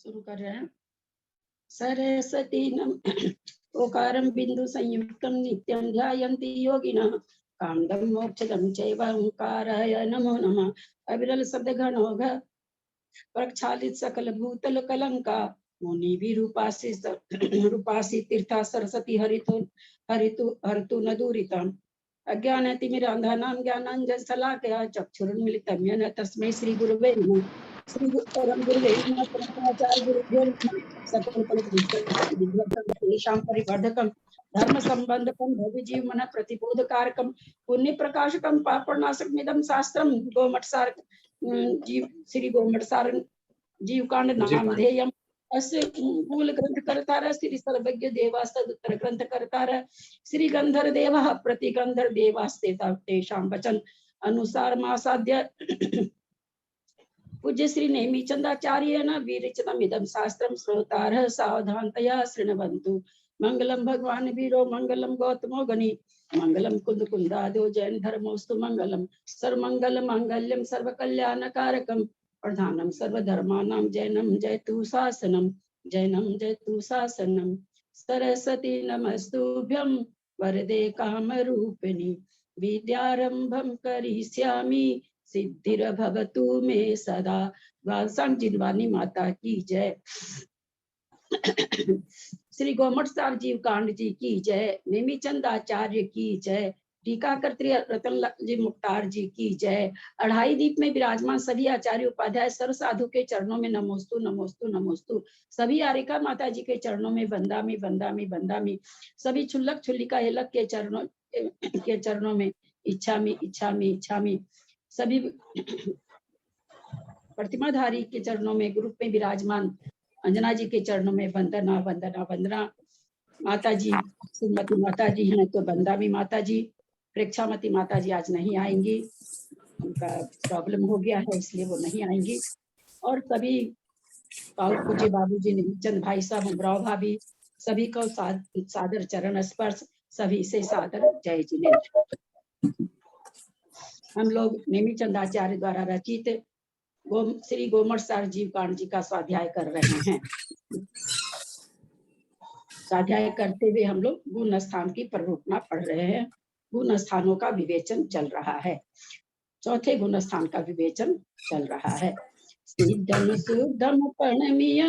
शुरू कर रहे हैं। सरस्वती नम ओकारं बिंदु संयुक्तं नित्यं ध्यायन्ति योगिनः कामदं मोक्षदं चैव ओंकाराय नमो नमः। अविरल शब्द घनोघ प्रक्षालित सकल भूतल कलंका मुनि भी रूपासी तीर्था सरस्वती हरितु हरितु हरतु न दूरितम अज्ञानतिमिरान्धानां ज्ञानाञ्जनशलाकया चक्षुरुन्मीलितं येन तस्मै श्री गुरुवे नमः। श्री परम गुरुवे नमः। परमाचार्य गुरुभ्यो नमः। सकलकलतेषां परिवर्धकं धर्म संबंधकं भव्य जीवन प्रतिबोधकारकं पुण्य प्रकाशकं पापनाशकमिदं शास्त्रं गोमठसार जीव श्री गोमठसार जीवकांड नामधेयम् अस्य मूल ग्रंथ कर्तार श्री सर्वज्ञ देवास्तदुत्तर ग्रंथ कर्तार श्री गंधर देवः प्रतिगंधर देवास्ते तेषां वचन अनुसार मासाद्य पूज्य श्री नेमिचंदाचार्येण विरचितमिदं शास्त्रं श्रोतारः सावधानतया शृण्वन्तु। मंगलम भगवान वीरो मंगलम गौतमो गणि मंगलम कुंद कुंदादो जैन धर्मोस्तु मंगलम सर्वमंगल मांगल्यम सर्वकल्याणकारकम प्रधानम सर्वधर्मानां जैनम जयतु शासनम जैनम जयतु शासनम। सरस्वती नमस्तुभ्यं वरदे कामरूपिणी विद्यारंभं करिष्यामि सिद्धिर्भवतु मे सदा। वालसाम जिनवानी माता की जय। श्री गोमठसार जीव कांड जी की जय। नेमिचंद आचार्य की जय। टीकाकर्त्री रतनलाल जी मुख्तार जी की जय। अढ़ाई दीप में विराजमान सभी आचार्य उपाध्याय सर्व साधु के चरणों में नमोस्तु नमोस्तु नमोस्तु। सभी आरिका माता जी के चरणों में वंदामी वंदामी वंदामी। सभी छुल्लक छुल्लिका हेलक के चरणों में इच्छामी इच्छामी इच्छामी। सभी प्रतिमाधारी के चरणों में ग्रुप में विराजमान अंजना जी के चरणों में वंदना वंदना वंदना। माता जी सुमति माता जी हैं तो वंदामी माता जी। प्रेक्षामती माता जी आज नहीं आएंगी, उनका प्रॉब्लम हो गया है इसलिए वो नहीं आएंगी। और सभी पूज्य बाबूजी नेमिचंद भाई साहब उमराव भाभी सभी को सादर चरण स्पर्श। सभी से सादर जय जिनेन्द्र। हम लोग नेमिचंद आचार्य द्वारा रचित श्री गोमठसार जीव कांड जी का स्वाध्याय कर रहे हैं। स्वाध्याय करते हुए हम लोग गुण स्थान की प्ररूपणा पढ़ रहे हैं। गुण स्थानों का विवेचन चल रहा है। चौथे गुण स्थान का विवेचन चल रहा है। सिद्धम सुद्धम प्रणमीय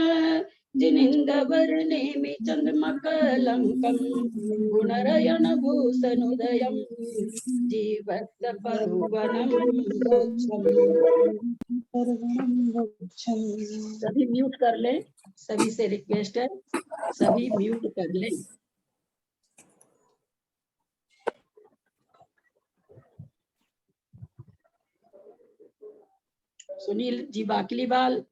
जिनिंदवर नेमि चंद्रमकलंकम गुणरयन भूषणोदयम जीवत्त परुवनम वृक्षम। सभी म्यूट कर ले, सभी से रिक्वेस्ट है, सभी म्यूट कर ले। सुनील जी बाकलीवाल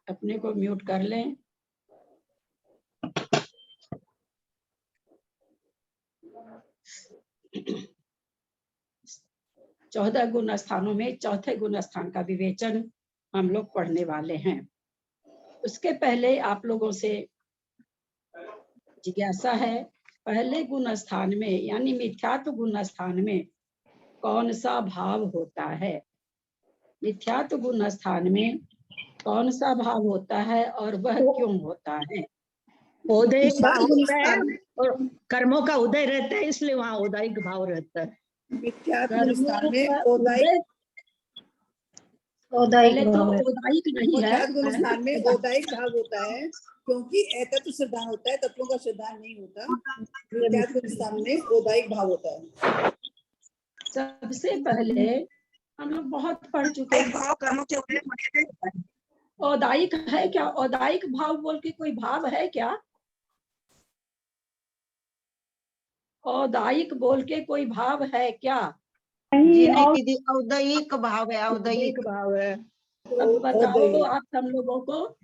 अपने को म्यूट कर लें। चौदह गुण स्थानों में चौथे गुण स्थान का विवेचन हम लोग पढ़ने वाले हैं। उसके पहले आप लोगों से जिज्ञासा है, पहले गुण स्थान में यानी मिथ्यात्व गुण स्थान में कौन सा भाव होता है? मिथ्यात्व गुण स्थान में कौन सा भाव होता है और वह क्यों होता है? उदय भाव होता है और कर्मों का उदय रहता है, इसलिए वहाँ उदयिक भाव रहता है। मिथ्यात्व स्थान में औदायिक तो औदायिक नहीं है। मिथ्यात्व स्थान में औदायिक भाव होता है क्योंकि एतत्व सिद्धांत होता है, तत्वों का सिद्धांत नहीं होता। मिथ्यात्व स्थान में औदायिक भाव होता है। सबसे पहले हम लोग बहुत पढ़ चुके हैं। औदायिक है क्या? औदायिक भाव बोल के कोई भाव है क्या? औदायिक बोल के कोई भाव है क्या? औदयिक भाव है, औदयिक भाव है। अब बताओ आप हम लोगों को।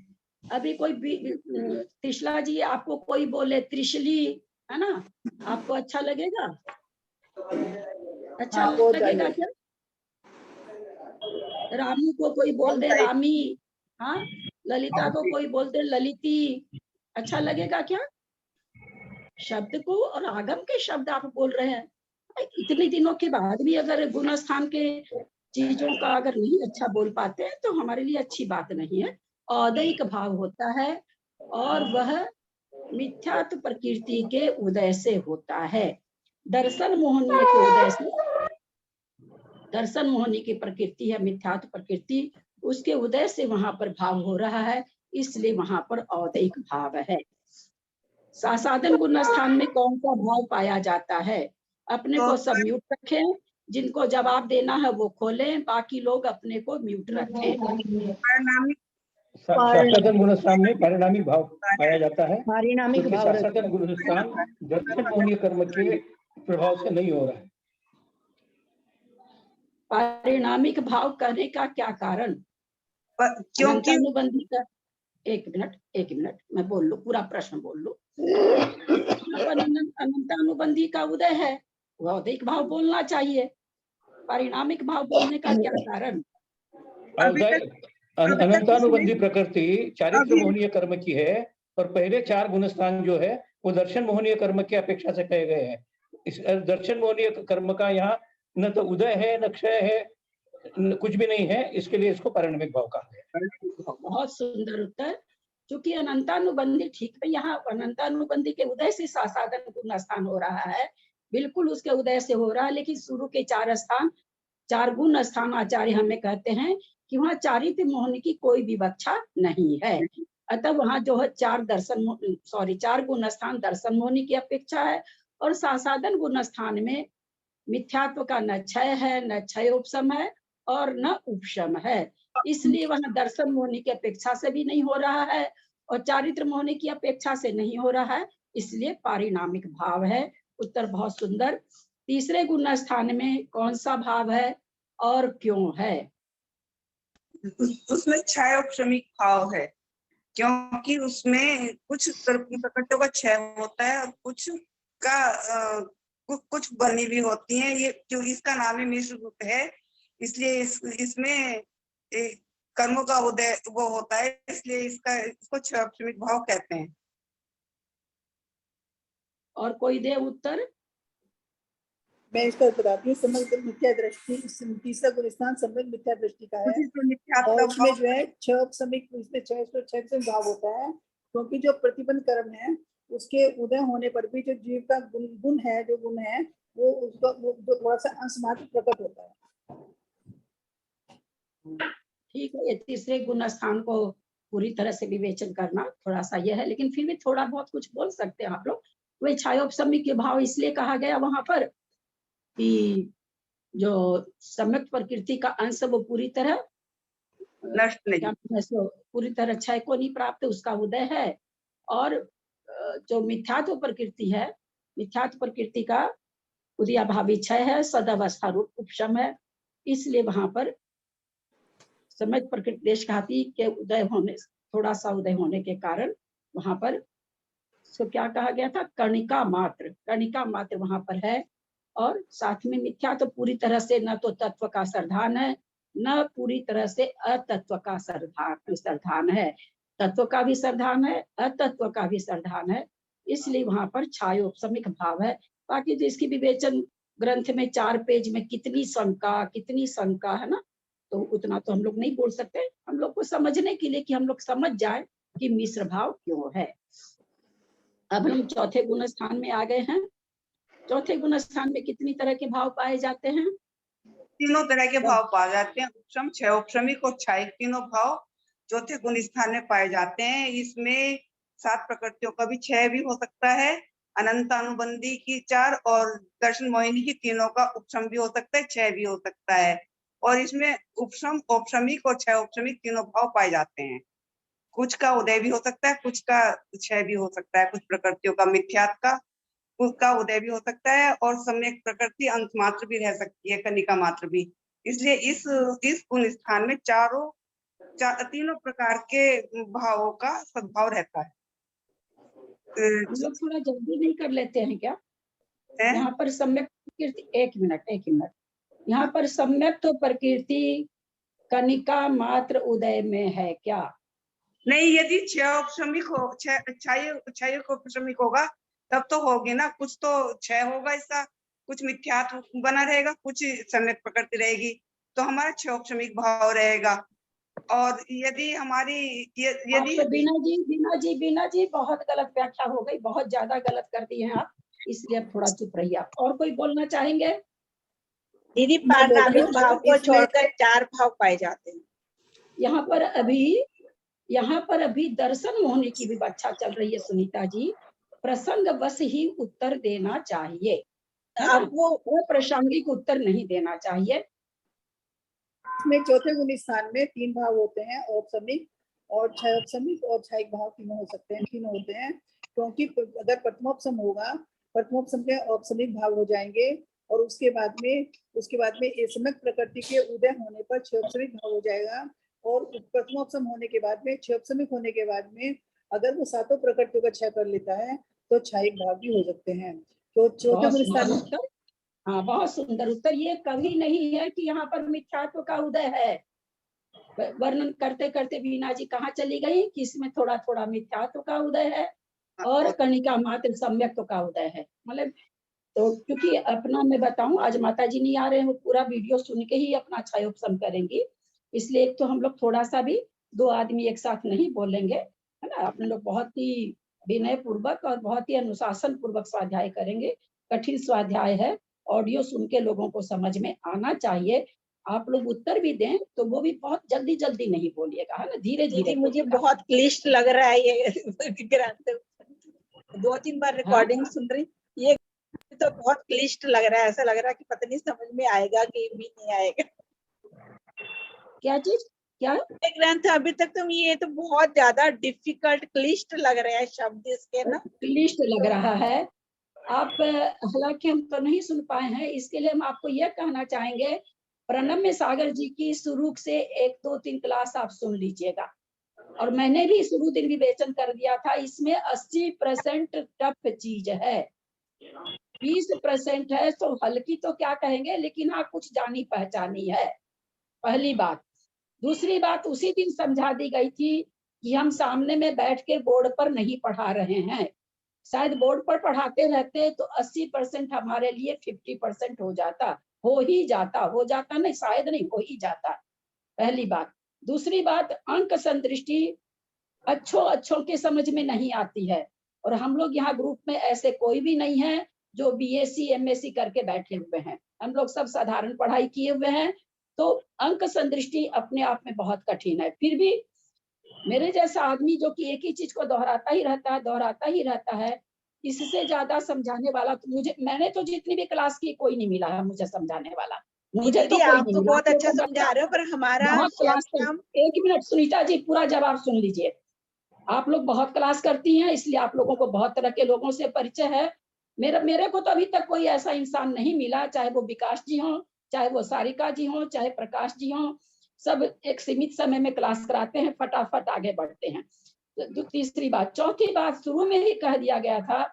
अभी कोई त्रिशला जी आपको कोई बोले त्रिशली, है ना, आपको अच्छा लगेगा? अच्छा लगेगा क्या? रामू को कोई बोल दे रामी, हाँ, ललिता को कोई बोल दे ललिती, अच्छा लगेगा क्या? शब्द को और आगम के शब्द आप बोल रहे हैं। इतने दिनों के बाद भी अगर गुण स्थान के चीजों का अगर नहीं अच्छा बोल पाते हैं तो हमारे लिए अच्छी बात नहीं है। औदैक भाव होता है और वह मिथ्यात्व प्रकृति के उदय से होता है। दर्शन मोहनीय के उदय से, दर्शन मोहनी की प्रकृति है मिथ्यात्व प्रकृति, उसके उदय से वहां पर भाव हो रहा है, इसलिए वहां पर औदैक भाव है। सासाधन गुण स्थान में कौन सा भाव पाया जाता है? अपने को सब म्यूट रखें, जिनको जवाब देना है वो खोलें, बाकी लोग अपने को म्यूट रखें। सासाधन गुण स्थान में परिणामिक भाव पाया जाता है, पारिणामिक क्योंकि भाव सासाधन गुण स्थान दर्शन मोहनीय कर्म के प्रभाव से नहीं हो रहा है। पारिणामिक भाव कहने का क्या कारण? क्योंकि अनंतानुबंधी का, एक मिनट मैं बोल लूं, पूरा प्रश्न बोल लूं। अनंतानुबंधी का उदय है, वह औदैक भाव बोलना चाहिए, पारिणामिक भाव बोलने का क्या कारण? अनंतानुबंधी प्रकृति चारित्र मोहनीय कर्म की है और पहले 4 गुण स्थान जो है वो दर्शन मोहनीय कर्म की अपेक्षा से कहे गए हैं। इस दर्शन मोहनीय कर्म का यहाँ न तो उदय है, न क्षय है, कुछ भी नहीं है, इसके लिए इसको पारिणामिक भाव कहा गया। बहुत सुंदर उत्तर। क्योंकि अनंतानुबंधी, ठीक है, यहाँ अनंतानुबंधी के उदय से सासाधन गुण स्थान हो रहा है, बिल्कुल उसके उदय से हो रहा है, लेकिन शुरू के 4 स्थान, 4 गुण स्थान आचार्य हमें कहते हैं कि वहाँ चारित्र मोहन की कोई विवक्षा नहीं है। अतः वहाँ जो है 4 गुण स्थान दर्शन मोहनी की अपेक्षा है, और सासाधन गुण स्थान में मिथ्यात्व का न क्षय है, न क्षय उपशम है और न उपशम है, इसलिए वहां दर्शन मोहनी की अपेक्षा से भी नहीं हो रहा है और चारित्र मोहनी की अपेक्षा से नहीं हो रहा है, इसलिए पारिणामिक भाव है। उत्तर बहुत सुंदर। तीसरे गुण स्थान में कौन सा भाव है और क्यों है? उसमें क्षय उपशमिक भाव है, क्योंकि उसमें कुछ प्रकृतियों का क्षय होता है और कुछ का कुछ बनी भी होती हैं। ये जो इसका नाम ही मिश्र रूप है, इसलिए इसमें कर्मों का उदय वो होता है, इसलिए इसको क्षय उपशमिक भाव कहते हैं। और कोई दे उत्तर? मैं इसका बताती हूँ। समग्र मिथ्या दृष्टि, तीसरा गुण स्थान समग्र मिथ्या दृष्टि का है और उसमें जो है क्षय उपशमिक, इसमें क्षय भाव होता है, क्योंकि जो प्रतिबंध कर्म है उसके उदय होने पर भी जो जीव का गुण है, जो गुण है वो उसका जो थोड़ा सा अंश मात्र प्रकट होता है। ठीक है, ये तीसरे गुण स्थान को पूरी तरह से विवेचन करना थोड़ा सा यह है, लेकिन फिर भी थोड़ा बहुत कुछ बोल सकते हैं आप लोग। वही क्षयोपशमी के भाव इसलिए कहा गया वहां पर कि जो सम्यक प्रकृति का अंश वो पूरी तरह नष्ट नहीं, पूरी तरह क्षय को नहीं प्राप्त, उसका उदय है, और जो मिथ्यात्व प्रकृति है, मिथ्यात्व प्रकृति का उदयाभावी क्षय है, सदावस्था रूप उपशम है, इसलिए वहां पर सम्यक प्रकृति देश घाती के उदय होने, थोड़ा सा उदय होने के कारण वहां पर इसको क्या कहा गया था? कर्णिका मात्र वहां पर है, और साथ में मिथ्या तो पूरी तरह से न तो तत्व का सरधान है, न पूरी तरह से अतत्व का सरधान है। तत्व का भी सरधान है, अतत्व का भी सरधान है, इसलिए वहां पर क्षयोपशमिक भाव है। बाकी तो इसकी विवेचन ग्रंथ में 4 पेज में कितनी शंका है ना, तो उतना तो हम लोग नहीं बोल सकते, हम लोग को समझने के लिए कि हम लोग समझ जाए कि मिश्र भाव क्यों है। अब हम चौथे गुण स्थान में आ गए हैं। चौथे गुण स्थान में कितनी तरह के भाव पाए जाते हैं? 3 तरह के भाव पाए जाते हैं, उपशम, क्षय उपशमिक और क्षयिक, तीनों भाव चौथे गुण स्थान में पाए जाते हैं। इसमें 7 प्रकृतियों का भी क्षय भी हो सकता है, अनंत अनुबंधी की 4 और दर्शन मोहिनी की तीनों का उपशम भी हो सकता है, क्षय भी हो सकता है, और इसमें उपशम, औपशमिक और क्षय उपशमिक तीनों भाव पाए जाते हैं। कुछ का उदय भी हो सकता है, कुछ का क्षय भी हो सकता है, कुछ प्रकृतियों का मिथ्यात्व का उसका उदय भी हो सकता है, और सम्यक प्रकृति अंश मात्र भी रह सकती है, कनिका मात्र भी। इसलिए इस गुण स्थान में तीनों प्रकार के भावों का सद्भाव रहता है। हम लोग थोड़ा जल्दी नहीं कर लेते हैं क्या? यहाँ पर सम्यक प्रकृति, एक मिनट, यहाँ पर सम्यक तो प्रकृति कनिका मात्र उदय में है क्या? नहीं, यदि क्षयोपशमिक हो, क्षयोपशमिक होगा तब तो होगी ना, कुछ तो क्षय होगा इसका, कुछ मिथ्यात्व बना रहेगा, कुछ सम्यक प्रकृति रहेगी, तो हमारा क्षयोपशमिक भाव रहेगा। और यदि हमारी यदि आपसे बीना जी बहुत गलत व्याख्या हो गई, बहुत ज्यादा गलत कर दिए हैं आप, इसलिए अब थोड़ा चुप रहिए आप। और कोई बोलना चाहेंगे? दीदी मैं बोल रही पारिणामिक हूँ, भाव को इसमें- छोड़कर 4 भाव पाए जाते हैं। यहाँ पर अभी दर्शन मोहनी की विवक्षा चल रही है सुनीता जी। प्रसंग बस ही उत्तर देना चाहिए, है ना? अब वो प्रासंगिक उत्तर नहीं देना चाहिए। इसमें चौथे गुण स्थान में 3 भाव होते हैं, औपसमिक और क्षयोपसमिक और क्षयिक भाव तीनों हो सकते हैं, तीनों होते हैं। क्योंकि अगर प्रथमोपसम होगा, प्रथमोपसम के औपसमिक भाव हो जाएंगे और उसके बाद में एकसमक प्रकृति के उदय होने पर क्षयोपसमिक भाव हो जाएगा। और प्रथमोपसम होने के बाद में, क्षयोपसमिक होने के बाद में अगर वो सातों प्रकृतियों का क्षय कर लेता है तो क्षयिक भाव भी हो सकते हैं। तो चौथे बहुत गुण सुंदर स्थान उत्तर। हाँ, बहुत सुंदर उत्तर। ये कभी नहीं है कि यहाँ पर मिथ्यात्व का उदय है। वर्णन करते करते बीना जी कहाँ चली गई कि इसमें थोड़ा थोड़ा मिथ्यात्व का उदय है और कणिका मात्र सम्यक्त्व का उदय है। मतलब तो क्योंकि अपना मैं बताऊं, आज माता जी नहीं आ रहे हैं, वो पूरा वीडियो सुन के ही अपना क्षयोपसम करेंगी, इसलिए एक तो हम लोग थोड़ा सा भी 2 आदमी एक साथ नहीं बोलेंगे, है ना? अपने लोग बहुत ही विनय पूर्वक और बहुत ही अनुशासन पूर्वक स्वाध्याय करेंगे। कठिन स्वाध्याय है, ऑडियो सुन के लोगों को समझ में आना चाहिए। आप लोग उत्तर भी दें तो वो भी बहुत जल्दी जल्दी नहीं बोलिएगा, है ना? धीरे धीरे दीदी मुझे बहुत क्लिष्ट लग रहा है ये ग्रंथ। 2-3 बार रिकॉर्डिंग सुन रही, ये तो बहुत क्लिष्ट लग रहा है। ऐसा लग रहा है कि पता नहीं समझ में आएगा कि भी नहीं आएगा। क्या चीज? क्या ये ग्रंथ अभी तक तो ये तो बहुत ज्यादा डिफिकल्ट क्लिष्ट लग रहा है शब्द इसके ना। क्लिष्ट लग रहा है? आप हालांकि हम तो नहीं सुन पाए हैं, इसके लिए हम आपको यह कहना चाहेंगे, प्रणम्य सागर जी की शुरू से 1, 2, 3 क्लास आप सुन लीजिएगा। और मैंने भी शुरू दिन विवेचन कर दिया था, इसमें 80% टफ चीज है, 20% है तो हल्की तो क्या कहेंगे, लेकिन हाँ कुछ जानी पहचानी है, पहली बात। दूसरी बात उसी दिन समझा दी गई थी कि हम सामने में बैठ के बोर्ड पर नहीं पढ़ा रहे हैं। शायद बोर्ड पर पढ़ाते रहते तो 80% हमारे लिए 50% हो जाता नहीं, शायद नहीं, हो ही जाता, पहली बात। दूसरी बात, अंक संदृष्टि अच्छों के समझ में नहीं आती है, और हम लोग यहाँ ग्रुप में ऐसे कोई भी नहीं है जो बीएससी एमएससी करके बैठे हुए हैं, हम लोग सब साधारण पढ़ाई किए हुए हैं। तो अंक संदृष्टि अपने आप में बहुत कठिन है। फिर भी मेरे जैसा आदमी जो कि एक ही चीज को दोहराता ही रहता है, इससे ज्यादा समझाने वाला तो मैंने तो जितनी भी क्लास की कोई नहीं मिला है मुझे समझाने वाला, मुझे तो दीदी कोई आप नहीं तो मिला। बहुत अच्छा समझा रहे हो, पर हमारा बहुत क्लास हम 1 मिनट सुनीता जी, पूरा जवाब सुन लीजिए। आप लोग बहुत क्लास करती हैं, इसलिए आप लोगों को बहुत तरह के लोगों से परिचय है। मेरे को तो अभी तक कोई ऐसा इंसान नहीं मिला, चाहे वो विकास जी हो, चाहे वो सारिका जी हो, चाहे प्रकाश जी हो, सब एक सीमित समय में क्लास कराते हैं, फटाफट आगे बढ़ते हैं। तीसरी बात, चौथी बात, शुरू में ही कह दिया गया था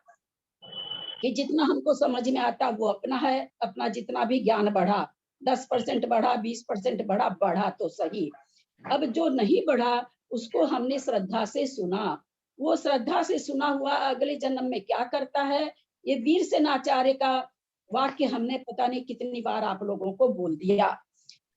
कि जितना हमको समझ में आता वो अपना है, अपना जितना भी ज्ञान बढ़ा, 10% बढ़ा, 20% बढ़ा तो सही। अब जो नहीं बढ़ा उसको हमने श्रद्धा से सुना, वो श्रद्धा से सुना हुआ अगले जन्म में क्या करता है, ये वीर सेनाचार्य का वाक्य हमने पता नहीं कितनी बार आप लोगों को बोल दिया।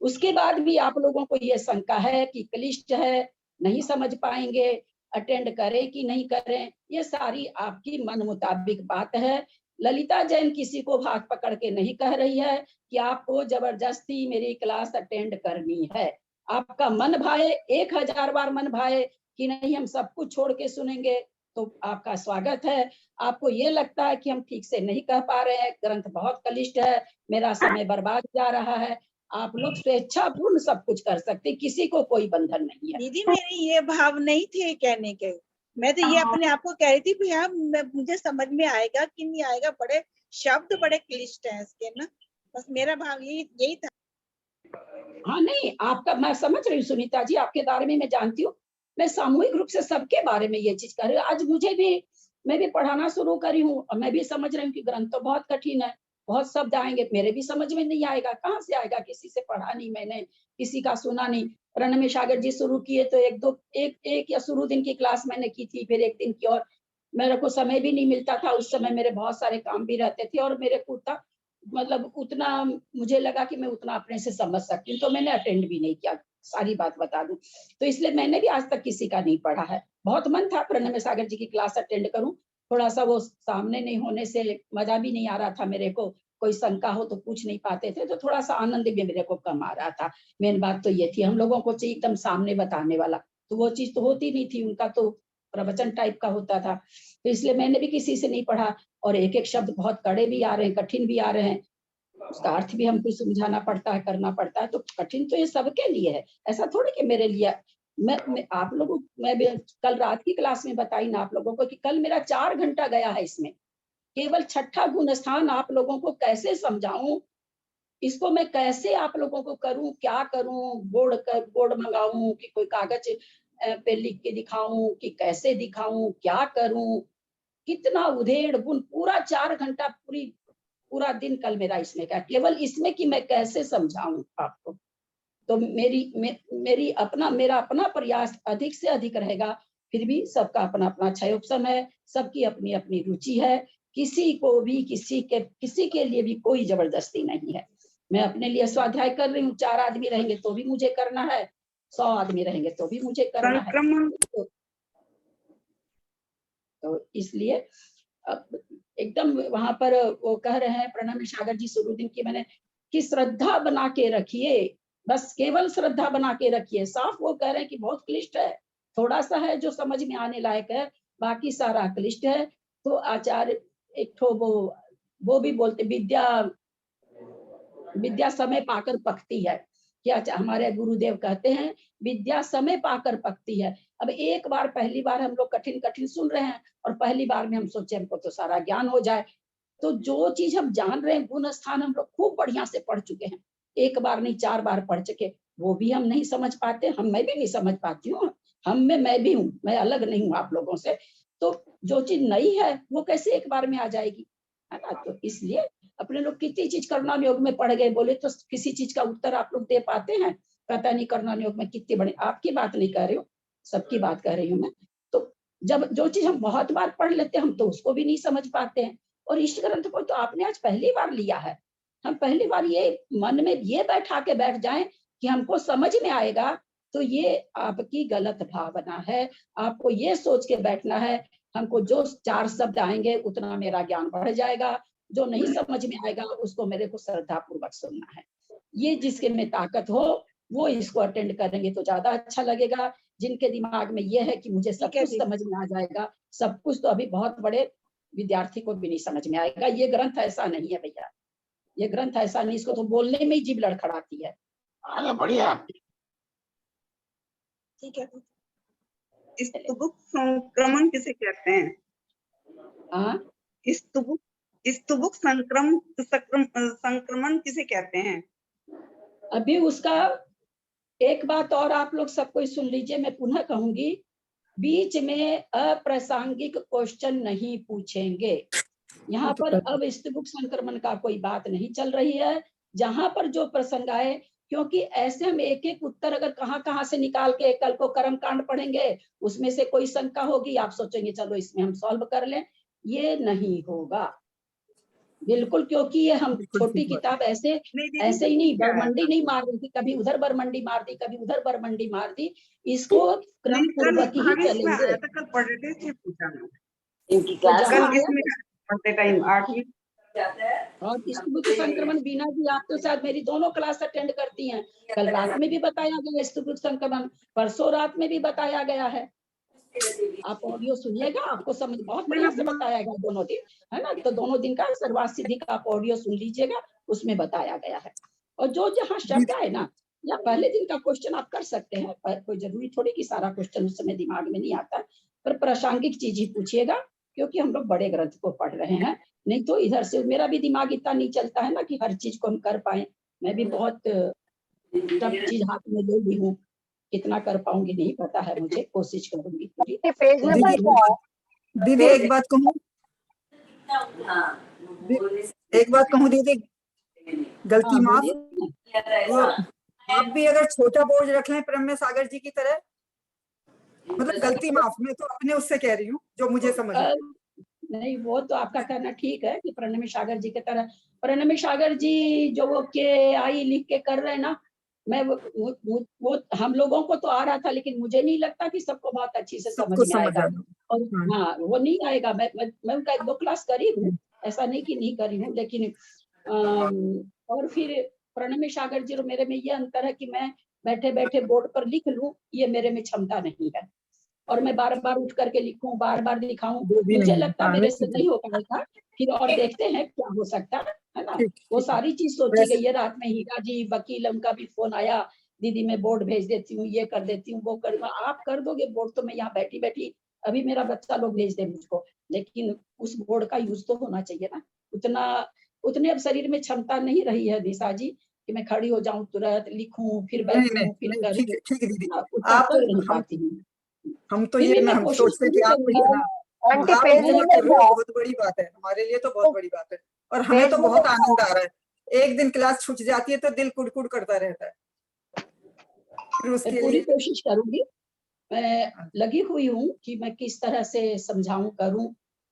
उसके बाद भी आप लोगों को ये शंका है कि क्लिष्ट है, नहीं समझ पाएंगे, अटेंड करें कि नहीं करें, ये सारी आपकी मन मुताबिक बात है। ललिता जैन किसी को हाथ पकड़ के नहीं कह रही है कि आपको जबरदस्ती मेरी क्लास अटेंड करनी है। आपका मन भाए, 1000 बार मन भाए कि नहीं हम सब कुछ छोड़ के सुनेंगे, तो आपका स्वागत है। आपको ये लगता है कि हम ठीक से नहीं कह पा रहे हैं, ग्रंथ बहुत कलिष्ट है, मेरा समय बर्बाद जा रहा है, आप लोग स्वेच्छापूर्ण सब कुछ कर सकते, किसी को कोई बंधन नहीं है। दीदी मेरे ये भाव नहीं थे कहने के, मैं तो ये अपने आप को कह रही थी भैया मुझे समझ में आएगा कि नहीं आएगा, बड़े शब्द बड़े क्लिष्ट हैं इसके ना, बस मेरा भाव यही था। हाँ नहीं, आपका मैं समझ रही हूँ सुनीता जी, आपके बारे में मैं जानती हूँ, मैं सामूहिक रूप से सबके बारे में ये चीज कर रही हूँ। आज मैं भी पढ़ाना शुरू करी हूँ और मैं भी समझ रही हूँ कि ग्रंथ तो बहुत कठिन है, बहुत शब्द आएंगे, मेरे भी समझ में नहीं आएगा, कहाँ से आएगा, किसी से पढ़ा नहीं मैंने, किसी का सुना नहीं। प्रणम्य सागर जी शुरू किए तो एक या शुरू दिन की क्लास मैंने की थी, फिर एक दिन की, और मेरे को समय भी नहीं मिलता था, उस समय मेरे बहुत सारे काम भी रहते थे और मेरे को मतलब उतना मुझे लगा कि मैं उतना अपने से समझ सकती हूँ, तो मैंने अटेंड भी नहीं किया, सारी बात बता दूं। तो इसलिए मैंने भी आज तक किसी का नहीं पढ़ा है। बहुत मन था प्रणव सागर जी की क्लास अटेंड करूं, थोड़ा सा वो सामने नहीं होने से मजा भी नहीं आ रहा था मेरे को, कोई शंका हो तो पूछ नहीं पाते थे, तो थोड़ा सा आनंद भी मेरे को कम आ रहा था। मेन बात तो ये थी, हम लोगों को चाहिए एकदम सामने बताने वाला, तो वो चीज तो होती नहीं थी, उनका तो प्रवचन टाइप का होता था। तो इसलिए मैंने भी किसी से नहीं पढ़ा, और एक एक शब्द बहुत कड़े भी आ रहे हैं, कठिन भी आ रहे हैं, उसका अर्थ भी हमको समझाना पड़ता है, करना पड़ता है, तो कठिन तो ये सबके लिए है, ऐसा थोड़ी कि मेरे लिए। मैं आप लोगों मैं कल रात की क्लास में बताई ना आप लोगों को कि कल मेरा 4 घंटा गया है इसमें, केवल छठा गुण स्थान आप लोगों को कैसे समझाऊं, इसको मैं कैसे आप लोगों को करूं, क्या करूं, बोर्ड मंगाऊं कि कोई कागज पे लिख के दिखाऊं कि कैसे दिखाऊं, क्या करूं, कितना उधेड़ बुन, पूरा 4 घंटा पूरा दिन कल मेरा इसमें का, केवल इसमें कि मैं कैसे समझाऊं आपको। तो मेरा अपना प्रयास अधिक से अधिक रहेगा, फिर भी सबका अपना अपना क्षयोपम है, सबकी अपनी अपनी रुचि है, किसी को भी किसी के लिए भी कोई जबरदस्ती नहीं है। मैं अपने लिए स्वाध्याय कर रही हूँ, 4 आदमी रहेंगे तो भी मुझे करना है, 100 आदमी रहेंगे तो भी मुझे करना है। तो इसलिए अब एकदम वहां पर वो कह रहे हैं प्रणव सागर जी शुरू की मैंने कि श्रद्धा बना के रखिए, बस केवल श्रद्धा बना के रखिए। साफ वो कह रहे हैं कि बहुत क्लिष्ट है, थोड़ा सा है जो समझ में आने लायक है, बाकी सारा क्लिष्ट है। तो आचार्य एक ठो वो भी बोलते विद्या समय पाकर पकती है, क्या हमारे गुरुदेव कहते हैं विद्या समय पाकर पकती है। अब एक बार पहली बार हम लोग कठिन कठिन सुन रहे हैं, और पहली बार में हम सोचे हमको तो सारा ज्ञान हो जाए, तो जो चीज हम जान रहे हैं गुण स्थान हम लोग खूब बढ़िया से पढ़ चुके हैं, एक बार नहीं 4 बार पढ़ चुके, वो भी हम नहीं समझ पाते, मैं भी नहीं समझ पाती हूँ, मैं भी हूँ, मैं अलग नहीं हूँ आप लोगों से। तो जो चीज नई है वो कैसे एक बार में आ जाएगी, है ना। तो इसलिए अपने लोग कितनी चीज करना योग में पढ़ गए, बोले तो किसी चीज का उत्तर आप लोग दे पाते हैं, पता नहीं करना योग में कितने बड़े, आपकी बात नहीं कर रही हूँ, सबकी बात कर रही हूँ मैं। तो जब जो चीज हम बहुत बार पढ़ लेते हैं हम तो उसको भी नहीं समझ पाते हैं, और इष्ट ग्रंथ को तो आपने आज पहली बार लिया है, हम पहली बार ये मन में ये बैठा के बैठ जाएं कि हमको समझ में आएगा, तो ये आपकी गलत भावना है। आपको ये सोच के बैठना है हमको जो 4 शब्द आएंगे उतना मेरा ज्ञान बढ़ जाएगा, जो नहीं समझ में आएगा उसको मेरे को श्रद्धा पूर्वक सुनना है। ये जिसके में ताकत हो वो इसको अटेंड करेंगे तो ज्यादा अच्छा लगेगा। जिनके दिमाग में ये है कि मुझे सब कुछ समझ में आ जाएगा, सब कुछ तो अभी बहुत बड़े विद्यार्थी को भी नहीं समझ में आएगा। ये ग्रंथ ऐसा नहीं है भैया, ये ग्रंथ ऐसा नहीं, इसको तो बोलने में ही जीभ लड़खड़ाती है। बढ़िया, ठीक है। स्तुभुक संक्रमण किसे कहते हैं? स्तुभुक संक्रमण किसे कहते हैं? अभी उसका एक बात और आप लोग सब कोई सुन लीजिए, मैं पुनः कहूंगी, बीच में अप्रासंगिक क्वेश्चन नहीं पूछेंगे। यहाँ पर अब स्तुभुक संक्रमण का कोई बात नहीं चल रही है, जहां पर जो प्रसंग आए, क्योंकि ऐसे हम एक एक उत्तर अगर कहाँ से निकाल के कल को कर्म कांड पढ़ेंगे उसमें से कोई शंका होगी, आप सोचेंगे चलो इसमें हम सॉल्व कर लें, ये नहीं होगा बिल्कुल, क्योंकि ये हम छोटी किताब ऐसे ही नहीं बरमंडी नहीं मार रही थी, कभी उधर बरमंडी मार दी कभी उधर बरमंडी मार दी, इसको क्रम पूर्वक ही चलेंगे। कल पढ़ रहे थे इसलिए पूछा मैं। इनकी क्लास कल किसमें पढ़ते टाइम 8वीं और स्तुभुक संक्रमण बीना जी आप तो शायद मेरी दोनों क्लास अटेंड करती हैं, कल रात में भी बताया गया स्तुभुक संक्रमण, परसों रात में भी बताया गया है, आप ऑडियो सुनिएगा आपको समझ बहुत बढ़िया से बताया गया दोनों दिन, है ना। तो दोनों दिन का सर्वार्थ सिद्धि का आप ऑडियो सुन लीजिएगा, उसमें बताया गया है। और जो जहाँ शब्द आए ना, या पहले दिन का क्वेश्चन आप कर सकते हैं, कोई जरूरी थोड़ी कि सारा क्वेश्चन उस समय दिमाग में नहीं आता, पर प्रासंगिक चीज ही पूछिएगा, क्योंकि हम लोग बड़े ग्रंथ को पढ़ रहे हैं, नहीं तो इधर से मेरा भी दिमाग इतना नहीं चलता है ना कि हर चीज को हम कर पाए। मैं भी बहुत टफ चीज हाथ में ले ली हूँ, कितना कर पाऊंगी नहीं पता है मुझे, कोशिश करूंगी पूरी। दीदी एक बात कहूँ दीदी, गलती माफ, आप भी अगर छोटा बोझ रख लें प्रणव सागर जी की तरह, मतलब गलती माफ, मैं तो अपने उससे कह रही हूँ जो मुझे समझ नहीं, वो तो आपका कहना ठीक है कि प्रणमी सागर जी की तरह, प्रणमी सागर जी जो वो के आई लिख के कर रहे हैं ना, मैं वो हम लोगों को तो आ रहा था, लेकिन मुझे नहीं लगता कि सबको बहुत अच्छी से समझ सबको में समझ आएगा। आना। और हाँ। हाँ, वो नहीं आएगा। मैं उनका 1-2 क्लास करी हूँ, ऐसा नहीं कि नहीं करी हूँ, लेकिन और फिर प्रणमी सागर जी और मेरे में ये अंतर है कि मैं बैठे बैठे बोर्ड पर लिख लूं, ये मेरे में क्षमता नहीं है। और मैं बार बार उठ करके लिखूं, बार बार दिखाऊं, वो भी मुझे नहीं। लगता हाँ, मेरे से निश्चित नहीं हो पाएगा। फिर और देखते हैं क्या हो सकता है ना। ठीक वो ठीक है। सारी चीज सोची वैसे गई है। रात में हीरा जी वकील, उनका भी फोन आया, दीदी मैं बोर्ड भेज देती हूँ, ये कर देती हूँ, वो कर, आप कर दोगे बोर्ड तो मैं यहाँ बैठी बैठी अभी मेरा बच्चा लोग भेज दे मुझको, लेकिन उस बोर्ड का यूज तो होना चाहिए ना। उतने अब शरीर में क्षमता नहीं रही है निशा जी कि मैं खड़ी हो जाऊं, तुरंत लिखूं, फिर नहीं नहीं बैठूं, फिर नहीं, करूं। ठीक है दीदी। उतना आप कर नहीं हम पाती हूँ। हम तो फिर ये भी ना मैं हम कोशिश सोचते हैं कि जरूर आप करूंगी। इतना आंटी आप पेज इतना नंबर कर रहे हो, बहुत बड़ी बात है हमारे लिए, तो बहुत बड़ी बात है। और हमें पेज तो बहुत नंबर आनंद आ रहा है। एक दिन क्लास छूट जाती है तो दिल कुड़कुड़ करता रहता है। फिर मैं उसके पूरी लिए कोशिश करूंगी। मैं लगी हुई हूँ कि मैं किस तरह से समझाऊं, करूं,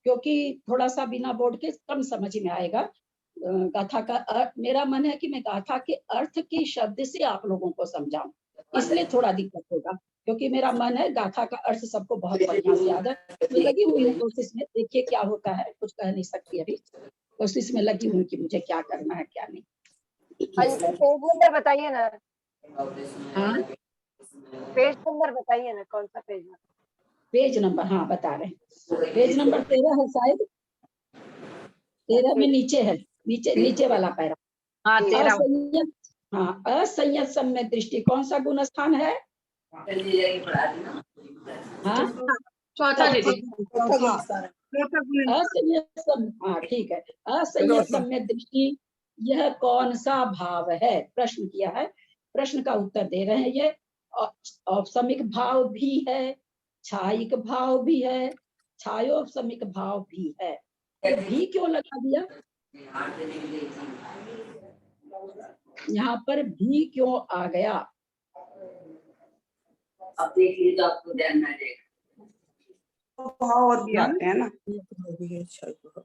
क्योंकि थोड़ा सा बिना बोर्ड के कम समझ में आएगा। गाथा का मेरा मन है कि मैं गाथा के अर्थ के शब्द से आप लोगों को समझाऊं, इसलिए थोड़ा दिक्कत होगा, क्योंकि मेरा मन है गाथा का अर्थ सबको बहुत बढ़िया से याद है। मैं लगी हुई हूँ कोशिश में, देखिए क्या होता है, कुछ कह नहीं सकती अभी। कोशिश में लगी हुई कि मुझे क्या करना है क्या नहीं। आंटी पेज नंबर बताइए ना, हाँ, पेज नंबर बताइए ना, कौन सा पेज है? पेज नंबर, हाँ बता रहे हैं, पेज नंबर 13 है शायद, 13 में नीचे है, नीचे वाला पैरा। हाँ 13। असंयत, हाँ, असंयत सम्यक दृष्टि कौन सा गुण स्थान है? हाँ, चौथा दीदी। चौथा गुण स्थान है। चौथा गुण। असंयत हाँ ठीक है। असंयत सम्यक दृष्टि यह कौन सा भाव है? प्रश्न किया है, प्रश्न का उत्तर दे रहे हैं। ये औपसमिक भाव भी है, छायिक भाव भी है, छायोपसमिक भाव भी है। ये भी क्यों लगा दिया यहाँ पर, भी क्यों आ गया? अब देख लीजिए तो आपको ध्यान में आ जाएगा। दो भाव और भी आते हैं ना,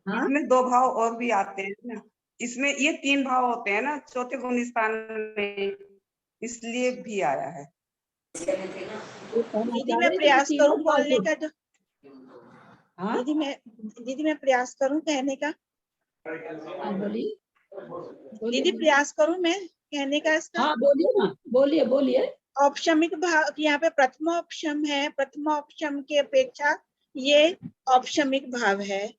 हाँ? इसमें 2 भाव और भी आते हैं ना। इसमें ये 3 भाव होते हैं ना चौथे गुण स्थान में, इसलिए भी आया है। वो कहना दीदी चाह मैं रहे थे कि प्रयास तीनों करूं भाव बोलने के। का, जो हाँ, दीदी मैं प्रयास करूं कहने का, हाँ बोलिए दीदी प्रयास करूं मैं कहने का इसका। हाँ बोलिए ना, बोलिए बोलिए। औपशमिक भाव यहाँ पे प्रथमोपशम है, प्रथमोपशम की अपेक्षा ये औपशमिक भाव है।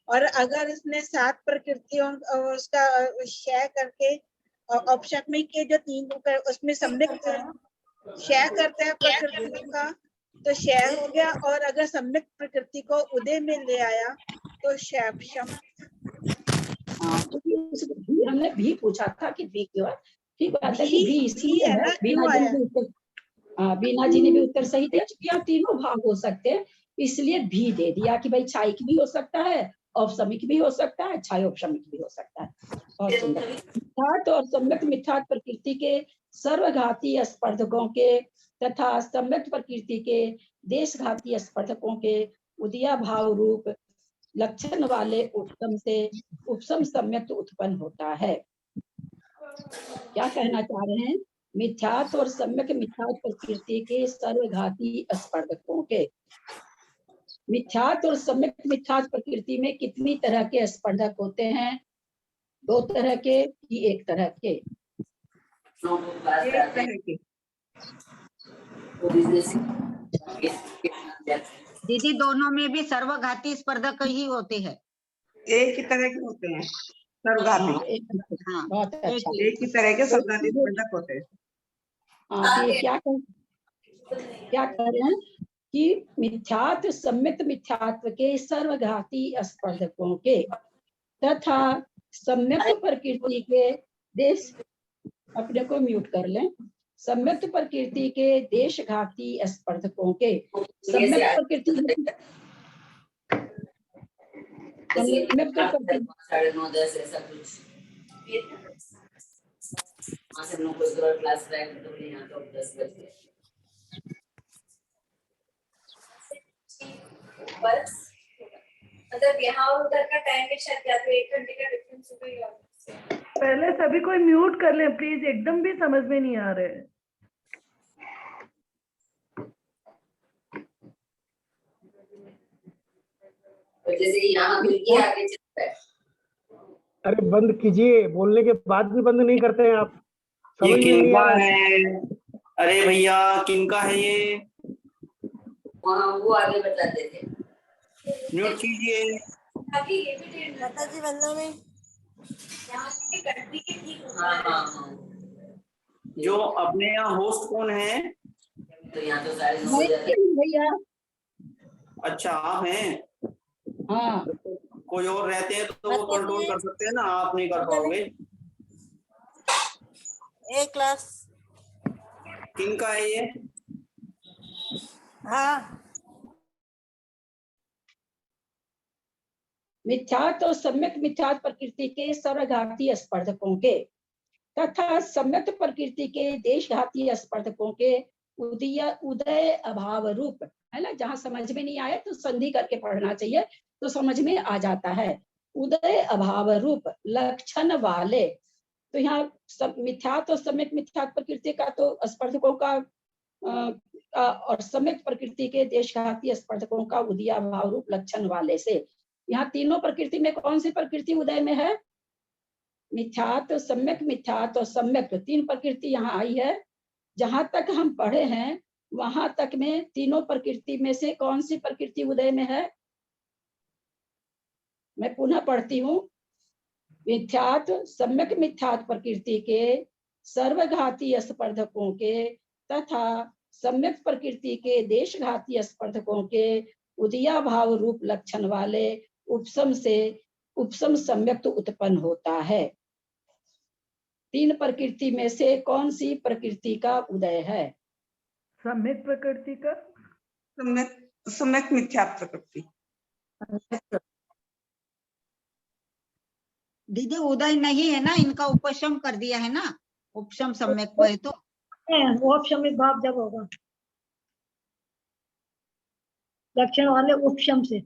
और अगर इसने 7 प्रकृतियों उसका क्षय करके औपशमिक के जो 3 उसमें सम्यक क्षय करते हैं प्रकृतियों का, तो क्षय हो गया। और अगर सम्यक प्रकृति को उदय में ले आया तो क्षयपशम। हाँ, क्योंकि भी हमने भी पूछा था कि भी क्यों है। ठीक बात है कि भी भी इसलिए है है। ना, बीना क्यों जी ने आया? भी उत्तर, हाँ बीना जी ने भी उत्तर सही दिया, क्योंकि यहाँ तीनों भाव हो सकते हैं, इसलिए भी दे दिया कि भाई छायिक भी हो सकता है, औपशमिक भी हो सकता है, छायोपशमिक भी हो सकता है। बहुत सुंदर। मिथ्यात्व और सम्यक मिथ्यात्व प्रकृति के सर्वघाती स्पर्धकों के तथा सम्यक प्रकृति के देशघाती स्पर्धकों के उदया भाव रूप लक्षण वाले उपसम से उपसम सम्यक उत्पन्न होता है। क्या कहना चाह रहे हैं? मिथ्यात्व और सम्यक मिथ्यात्व प्रकृति के सर्वघाती स्पर्धकों के, मिथ्यात्व और सम्यक मिथ्यात्व प्रकृति में कितनी तरह के स्पर्धक होते हैं? 2 तरह के कि 1 तरह के? एक तरह के। दीदी दोनों में भी सर्वघाती स्पर्धक ही होते हैं। एक ही तरह के होते हैं सर्वघाती। हाँ, हाँ, बहुत अच्छा। एक ही तरह के सर्वघाती स्पर्धक होते हैं। हाँ, ये क्या कह रहे हैं कि मिथ्यात्व सम्यक मिथ्यात्व के सर्वघाती स्पर्धकों के तथा सम्यक प्रकृति के देश, अपने को म्यूट कर लें, सम्यक प्रकृति के देशघाती स्पर्धकों के, सम्यक प्रकृति सम्यक प्रकृति 9:30 ऐसा कुछ वहाँ से हम लोग को क्लास बैक तो यहाँ तो 10 बजे मतलब यहाँ और उधर का टाइम में शायद या तो 1 घंटे का डिफरेंस हो गई। पहले सभी कोई म्यूट कर ले प्लीज, एकदम भी समझ में नहीं आ रहे। जैसे यहाँ खिड़की आगे चलता है। अरे बंद कीजिए, बोलने के बाद भी बंद नहीं करते हैं आप। ये समझ में नहीं आ किनका रहा है? अरे भैया किनका है ये? वहाँ वो आगे बताते थे। म्यूट कीजिए। अभी ये भी माता जी वंदना में यहाँ की कंट्री के ठीक हाँ। जो अपने यहाँ होस्ट कौन है? तो यहाँ तो सारे 9 बजे भैया। अच्छा आप हैं? हाँ। कोई और रहते हैं तो वो कंट्रोल कर सकते हैं ना, आप नहीं कर पाओगे। एक क्लास किनका है ये? हाँ। मिथ्यात्व और सम्यक मिथ्यात्व प्रकृति के सर्वघाती स्पर्धकों के तथा सम्यक प्रकृति के देशघाती स्पर्धकों के उदय अभाव रूप, है ना। जहाँ समझ में नहीं आया तो संधि करके पढ़ना चाहिए तो समझ में आ जाता है। उदय अभाव रूप लक्षण वाले, तो यहाँ मिथ्यात्व और सम्यक मिथ्यात्व प्रकृति का तो स्पर्धकों का और सम्यक प्रकृति के देशघाती स्पर्धकों का उदय अभाव रूप लक्षण वाले से, यहाँ तीनों प्रकृति में कौन सी प्रकृति उदय में है? मिथ्यात्व, सम्यक मिथ्यात्व और सम्यक, 3 प्रकृति यहाँ आई है। जहां तक हम पढ़े हैं वहां तक में तीनों प्रकृति में से कौन सी प्रकृति उदय में है? मैं पुनः पढ़ती हूँ। मिथ्यात्व सम्यक मिथ्यात्व प्रकृति के सर्वघाती स्पर्धकों के तथा सम्यक प्रकृति के देशघाती स्पर्धकों के उदयाभाव रूप लक्षण वाले उपसम से उपसम सम्यक उत्पन्न होता है। 3 प्रकृति में से कौन सी प्रकृति का उदय है? सम्यक प्रकृति का सम्यक मिथ्यात्व प्रकृति। दीदी उदय नहीं है ना, इनका उपशम कर दिया है ना, उपशम सम्यक है तो उपशम भाव जब होगा लक्षण वाले उपशम से।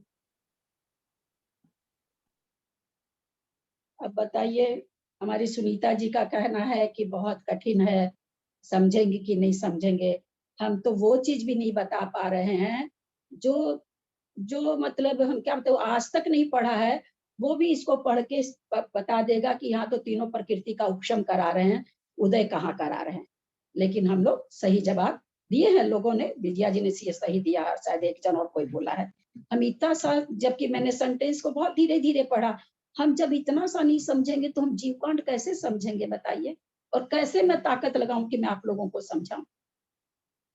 अब बताइए, हमारी सुनीता जी का कहना है कि बहुत कठिन है, समझेंगे कि नहीं समझेंगे। हम तो वो चीज भी नहीं बता पा रहे हैं जो मतलब हम क्या बताओ आज तक नहीं पढ़ा है, वो भी इसको पढ़ के बता देगा कि यहाँ तो तीनों प्रकृति का उपशम करा रहे हैं, उदय कहाँ करा रहे हैं। लेकिन हम लोग सही जवाब दिए हैं, लोगों ने, विजया जी ने सही दिया, शायद एक जन और कोई बोला है। हम इतना सा, जबकि मैंने सेंटेंस को बहुत धीरे धीरे पढ़ा, हम जब इतना सा नहीं समझेंगे तो हम जीवकांड कैसे समझेंगे बताइए, और कैसे मैं ताकत लगाऊं कि मैं आप लोगों को समझाऊं।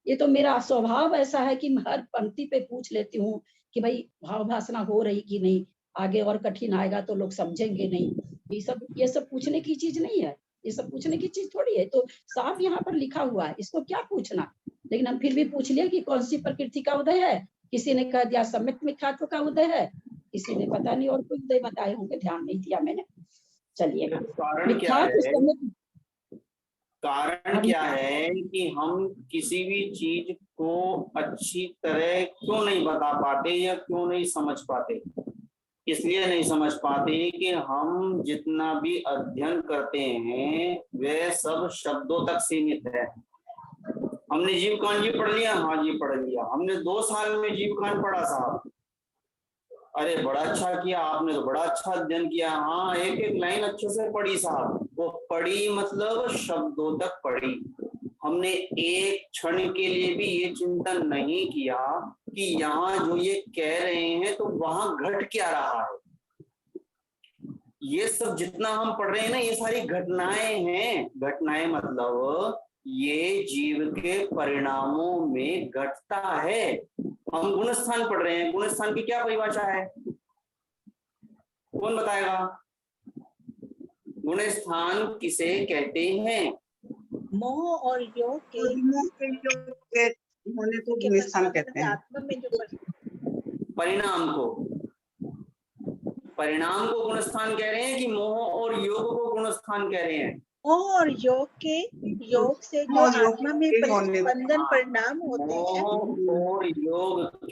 ये तो मेरा स्वभाव ऐसा है कि मैं हर पंक्ति पे पूछ लेती हूँ कि भाई भाव भाषणा हो रही कि नहीं, आगे और कठिन आएगा तो लोग समझेंगे नहीं। ये सब पूछने की चीज नहीं है, ये सब पूछने की चीज थोड़ी है। तो साफ यहाँ पर लिखा हुआ है, इसको क्या पूछना। लेकिन हम फिर भी पूछ लिया कि कौन सी प्रकृति का उदय है। किसी ने कह दिया सम्यक मिथ्यात्व का उदय है, किसी ने पता नहीं और कुछ उदय बताए होंगे, ध्यान नहीं दिया मैंने। चलिएगा, कारण क्या है कि हम किसी भी चीज को अच्छी तरह क्यों नहीं बता पाते या क्यों नहीं समझ पाते? इसलिए नहीं समझ पाते कि हम जितना भी अध्ययन करते हैं वह सब शब्दों तक सीमित है। हमने जीवकांड जी पढ़ लिया, हाँ जी पढ़ लिया, हमने 2 साल में जीवकांड पढ़ा साहब, अरे बड़ा अच्छा किया आपने, तो बड़ा अच्छा अध्ययन किया, हाँ एक एक लाइन अच्छे से पढ़ी साहब। वो पढ़ी मतलब शब्दों तक पढ़ी। हमने एक क्षण के लिए भी ये चिंतन नहीं किया कि यहाँ जो ये कह रहे हैं तो वहां घट क्या रहा है। ये सब जितना हम पढ़ रहे हैं ना, ये सारी घटनाएं हैं। घटनाएं मतलब ये जीव के परिणामों में घटता है। हम गुणस्थान पढ़ रहे हैं, गुणस्थान की क्या परिभाषा है, कौन बताएगा? गुणस्थान किसे कहते हैं? मोह और योग के होने को गुणस्थान कहते हैं। आत्मा में जो परिणाम को गुणस्थान कह रहे हैं कि मोह और योग को गुणस्थान कह रहे हैं? मोह और योग के योग से जो आत्मा में प्रतिस्पंदन परिणाम होते हैं। मोह और योग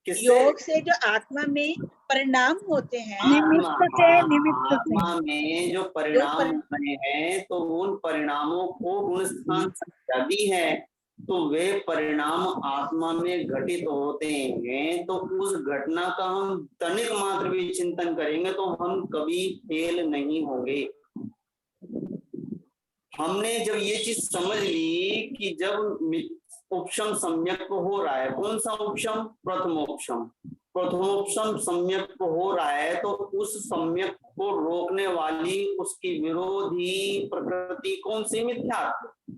किससे? योग से जो आत्मा में परिणाम होते हैं, आत्मा में जो परिणाम होते हैं, तो उन परिणामों को गुण स्थान संज्ञा दी है, तो वे परिणाम आत्मा में घटित होते हैं। तो उस घटना का हम तनिक मात्र भी चिंतन करेंगे तो हम कभी फेल नहीं होंगे। हमने जब ये चीज समझ ली कि जब उपशम सम्यक हो रहा है, कौन सा उपशम? प्रथमोपशम। प्रथमोपशम सम्यक हो रहा है, तो उस सम्यक को रोकने वाली उसकी विरोधी प्रकृति कौन सी? मिथ्यात्व।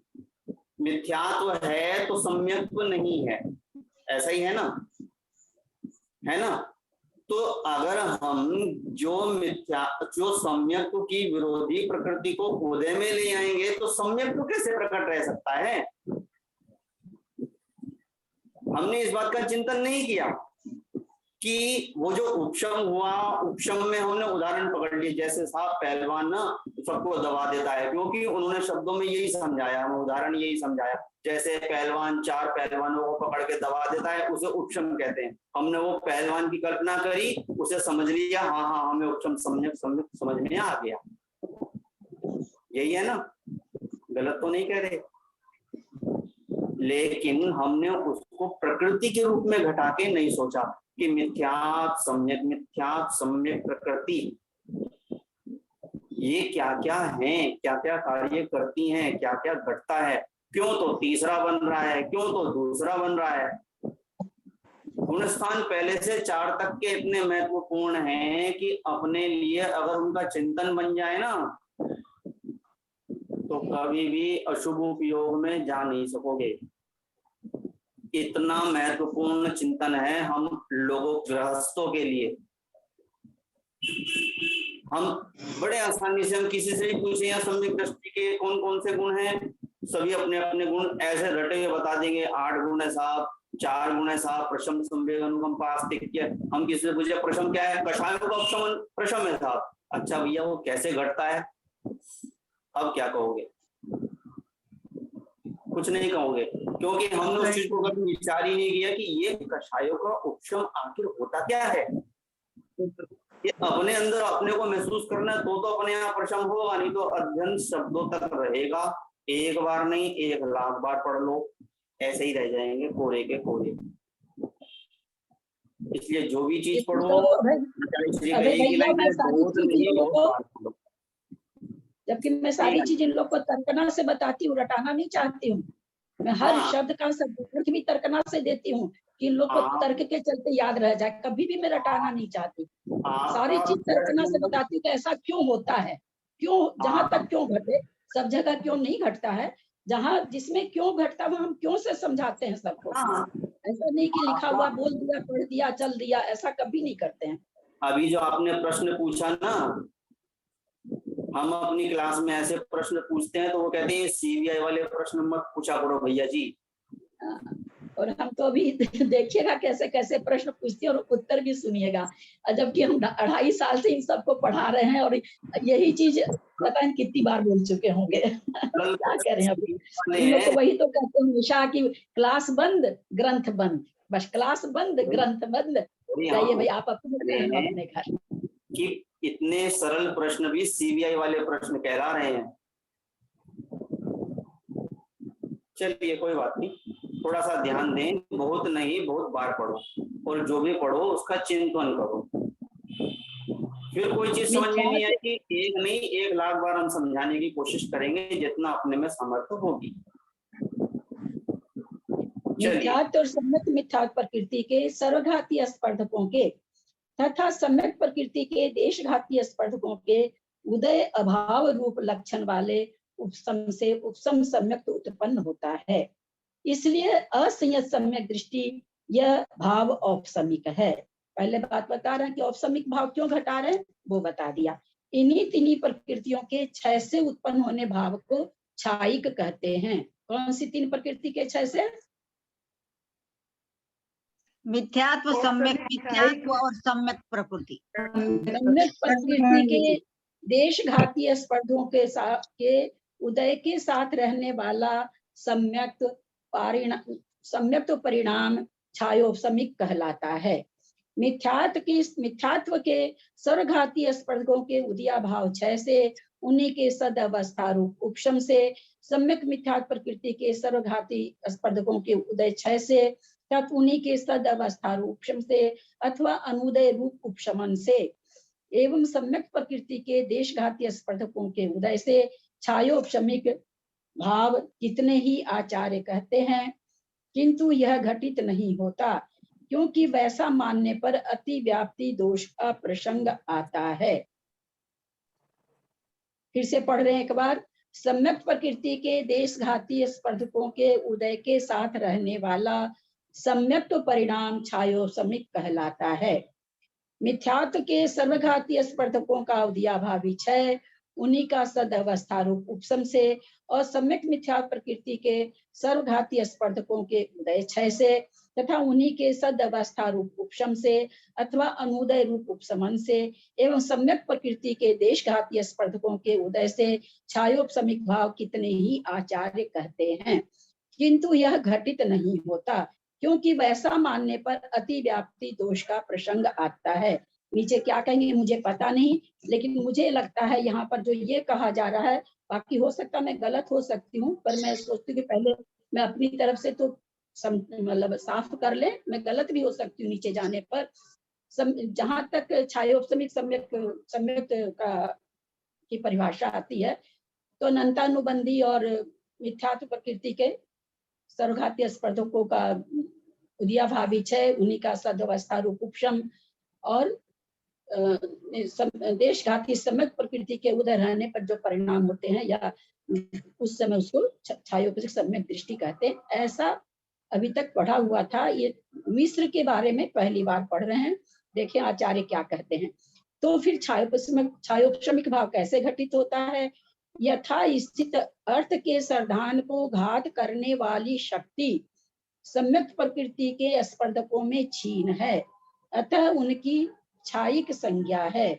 मिथ्यात्व है तो सम्यक नहीं है, ऐसा ही है ना? है ना? तो अगर हम जो सम्यक की विरोधी प्रकृति को उदय में ले आएंगे तो सम्यक कैसे प्रकट रह सकता है? हमने इस बात का चिंतन नहीं किया कि वो जो उपशम हुआ, उपशम में हमने उदाहरण पकड़ लिए, जैसे साहब पहलवान ना सबको दबा देता है, क्योंकि उन्होंने शब्दों में यही समझाया, उदाहरण यही समझाया, जैसे पहलवान 4 पहलवानों को पकड़ के दबा देता है, उसे उपशम कहते हैं। हमने वो पहलवान की कल्पना करी, उसे समझ लिया, हाँ हमें उपशम समझ में आ गया। यही है ना? गलत तो नहीं कह रहे, लेकिन हमने उसको प्रकृति के रूप में घटा के नहीं सोचा कि मिथ्यात् सम्यक प्रकृति ये क्या क्या है, क्या क्या कार्य करती हैं, क्या क्या घटता है, क्यों तो तीसरा बन रहा है, क्यों तो दूसरा बन रहा है। गुणस्थान पहले से 4 तक के इतने महत्वपूर्ण हैं कि अपने लिए अगर उनका चिंतन बन जाए ना तो कभी भी अशुभ उपयोग में जा नहीं सकोगे। इतना महत्वपूर्ण चिंतन है हम लोगों गृहस्थों के लिए। हम बड़े आसानी से हम किसी से भी पूछे या सम्यक दृष्टि के कौन कौन से गुण हैं, सभी अपने अपने गुण ऐसे रटे हुए बता देंगे। 8 गुण है साहब, 4 गुण है साहब, प्रशम संवेग अनुकंपा आस्तिक्य। हम किसी से पूछे प्रशम क्या है, कषायों का उपशमन प्रशम है साहब। अच्छा भैया वो कैसे घटता है? अब क्या कहोगे? कुछ नहीं कहोगे, क्योंकि हमने उस चीज को कभी विचार ही नहीं किया कि ये कषायों का उपशम आखिर होता क्या है। ये अपने अंदर अपने को महसूस करना है तो अपने यहाँ प्रशम होगा, नहीं तो अध्ययन शब्दों तक रहेगा। एक बार नहीं 1 लाख बार पढ़ लो, ऐसे ही रह जाएंगे कोरे के कोरे। इसलिए जो भी चीज पढ़ो जबकि मैं सारी चीज इन लोग को तर्कना से बताती हूँ, रटाना नहीं चाहती हूँ। मैं हर शब्द का अर्थ भी तर्कना से देती हूँ कि इन लोग को तर्क के चलते याद रह जाए। कभी भी मैं रटाना नहीं चाहती, सारी चीज तर्कना से बताती हूँ कि ऐसा क्यों होता है, क्यों जहां तक क्यों घटे, सब जगह क्यों नहीं घटता है, जहां जिसमें क्यों घटता है हम क्यों से समझाते हैं सबको। ऐसा नहीं कि लिखा हुआ बोल दिया, पढ़ दिया, चल दिया, ऐसा कभी नहीं करते हैं। अभी जो आपने प्रश्न पूछा ना, हम अपनी क्लास में ऐसे प्रश्न पूछते हैं तो वो कहते हैं सीबीआई वाले प्रश्न मत पूछा करो भैया जी। और हम तो अभी देखिएगा कैसे कैसे प्रश्न पूछते हैं और उत्तर भी सुनिएगा, जबकि हम 2.5 साल से इन सबको पढ़ा रहे हैं और यही चीज पता नहीं कितनी बार बोल चुके होंगे। क्या कह रहे हैं अभी इन लोग को? वही तो कहते हैं हमेशा कि क्लास बंद ग्रंथ बंद, बस क्लास बंद ग्रंथ बंद। जाइए भाई आप अपने घर। कि इतने सरल प्रश्न भी सीबीआई वाले प्रश्न कहला रहे हैं। चलिए कोई बात नहीं, थोड़ा सा ध्यान दें, बहुत नहीं बहुत बार पढ़ो और जो भी पढ़ो उसका चिंतन करो। फिर कोई चीज समझ में नहीं आएगी, 1 नहीं 1 लाख बार हम समझाने की कोशिश करेंगे जितना अपने में सामर्थ्य होगी। मिथ्यात्व और सम्यक मिथ्यात्व प्रकृति के सर्वघाती स्पर्धकों के तथा सम्यक प्रकृति के देशघाती स्पर्धकों के उदय अभाव रूप लक्षण वाले उपशम से उपशम सम्यक उत्पन्न होता है। इसलिए असंयत सम्यक दृष्टि यह भाव औपसमिक है। पहले बात बता रहे हैं कि औपसमिक भाव क्यों घटा रहे हैं, वो बता दिया। इन्हीं तिन्हीं प्रकृतियों के क्षय से उत्पन्न होने भाव को क्षायिक कहते हैं। कौन सी 3 प्रकृति के क्षय से? मिथ्यात्व, सम्यक मिथ्यात्व और सम्यक प्रकृति। सम्यक प्रकृति के देशघाती स्पर्धों के साथ के उदय के साथ रहने वाला सम्यक परिणाम छायोपशमिक कहलाता है। मिथ्यात्व के सर्वघाती स्पर्धकों के उदयाभाव क्षय से, उन्हीं के सद अवस्था रूप उपशम से, सम्यक मिथ्यात्व प्रकृति के सर्वघाती स्पर्धकों के उदय क्षय से, तथा उन्हीं के सद अवस्था रूप उपशम से अथवा अनुदय रूप उपशमन से, एवं सम्यक प्रकृति के देशघाती स्पर्धकों के उदय से छायोपशमिक भाव कितने ही आचार्य कहते हैं, किंतु यह घटित नहीं होता, क्योंकि वैसा मानने पर अति व्याप्ति दोष का प्रसंग आता है। फिर से पढ़ रहे हैं एक बार। सम्यक प्रकृति के देशघाती स्पर्धकों के उदय के साथ रहने वाला सम्यक परिणाम छायोपशमिक कहलाता है। मिथ्यात्व के सर्वघाती स्पर्धकों का उदयाभावी क्षय, उन्हीं का सद अवस्था रूप उपशम से, और सम्यक मिथ्या प्रकृति के सर्वघाती स्पर्धकों के उदय क्षय से, तथा उन्हीं के सद अवस्था रूप उपशम से अथवा अनुदय रूप उपशमन से, एवं सम्यक प्रकृति के देशघाती स्पर्धकों के उदय से छायोपशमिक भाव कितने ही आचार्य कहते हैं, किंतु यह घटित नहीं होता, क्योंकि वैसा मानने पर अति व्याप्ति दोष का प्रसंग आता है। नीचे क्या कहेंगे मुझे पता नहीं, लेकिन मुझे लगता है यहाँ पर जो ये कहा जा रहा है, बाकी हो सकता मैं गलत हो सकती हूँ, पर मैं सोचती हूँ कि पहले मैं अपनी तरफ से तो मतलब साफ कर ले, मैं गलत भी हो सकती हूँ नीचे जाने पर। जहां तक छायोपशमिक सम्यक का की परिभाषा आती है, तो अनंतानुबंधी और मिथ्यात्व प्रकृति के सर्वघाती स्पर्धकों का उदयाभावी क्षय, उन्हीं का सदवस्था रूप उपशम, और देशघाती सम्यक प्रकृति के उदय रहने पर जो परिणाम होते हैं, या उस समय उसको छायोपशमिक सम्यक दृष्टि कहते हैं। ऐसा अभी तक पढ़ा हुआ था, ये मिश्र के बारे में पहली बार पढ़ रहे हैं। देखें आचार्य क्या कहते हैं। तो फिर छायोपशमिक भाव कैसे घटित होता है? यथा स्थित अर्थ के सर्धान को घात करने वाली शक्ति सम्यक प्रकृति के स्पर्धकों में क्षीण है, अतः उनकी छायिक संज्ञा है।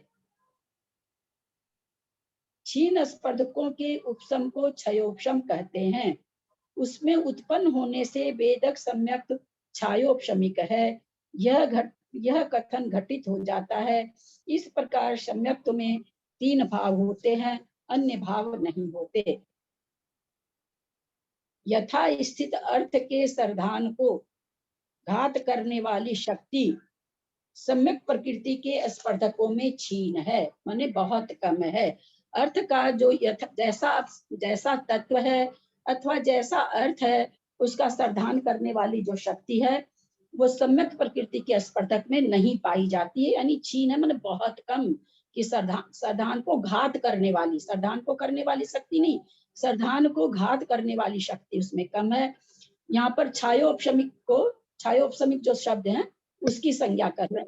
क्षीण स्पर्धकों के उपशम को क्षयोपशम कहते हैं। उसमें उत्पन्न होने से वेदक सम्यक छायोपशमिक है। यह कथन घटित हो जाता है। इस प्रकार सम्यक में 3 भाव होते हैं, अन्य भाव नहीं होते। यथा स्थित अर्थ के सर्धान को घात करने वाली शक्ति सम्यक प्रकृति के स्पर्धकों में क्षीण है, माने बहुत कम है। अर्थ का जो जैसा तत्व है अथवा जैसा अर्थ है, उसका सर्धान करने वाली जो शक्ति है, वो सम्यक प्रकृति के स्पर्धक में नहीं पाई जाती है, यानी क्षीण है, माने बहुत कम। कि सर्धान को घात करने वाली, सर्धान को करने वाली शक्ति नहीं, सर्धान को घात करने वाली शक्ति उसमें कम है। यहाँ पर छायोपशमिक जो शब्द है उसकी संज्ञा कर रहे हैं,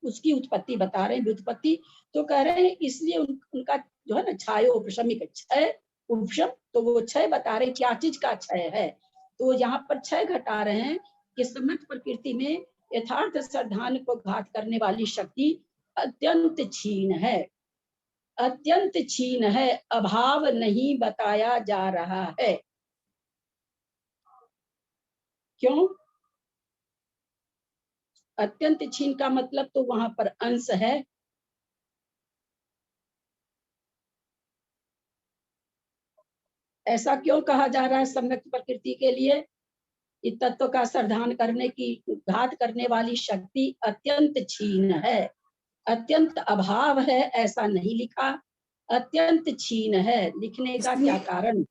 उसकी उत्पत्ति बता रहे हैं, व्युत्पत्ति। तो कह रहे हैं इसलिए उनका जो है ना छायोपशमिक, क्षय उपशम, तो वो क्षय बता रहे क्या चीज का क्षय है। तो यहाँ पर क्षय घटा रहे हैं कि सम्यक प्रकृति में यथार्थ सर्धान को घात करने वाली शक्ति अत्यंत क्षीण है, अत्यंत क्षीण है, अभाव नहीं बताया जा रहा है। क्यों? अत्यंत क्षीण का मतलब तो वहां पर अंश है। ऐसा क्यों कहा जा रहा है सम्यक प्रकृति के लिए? इस तत्व का सर्धान करने की, घात करने वाली शक्ति अत्यंत क्षीण है, अत्यंत अभाव है, ऐसा नहीं लिखा, अत्यंत क्षीण है। लिखने का क्या कारण?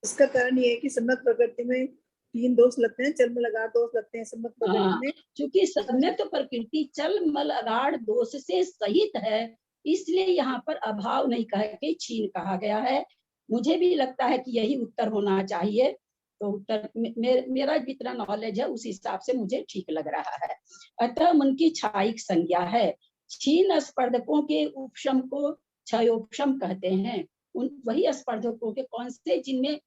इसका कारण ये है कि सम्यक प्रकृति में 3 दोष लगते हैं, चल मल अगाढ़ दोष लगते हैं सम्यक प्रकृति में। क्योंकि सम्यक प्रकृति चल मल अगाढ़ दोष से सहित है, इसलिए यहाँ पर अभाव नहीं कह के क्षीण कहा गया है। मुझे भी लगता है कि यही उत्तर होना चाहिए। तो उत्तर मेरा जितना नॉलेज है उस हिसाब से मुझे ठीक लग रहा है। अतः उनकी छायिक संज्ञा है। क्षीण स्पर्धकों के उपशम को क्षयोपशम कहते हैं। वही स्पर्धकों के कौन से जिनमें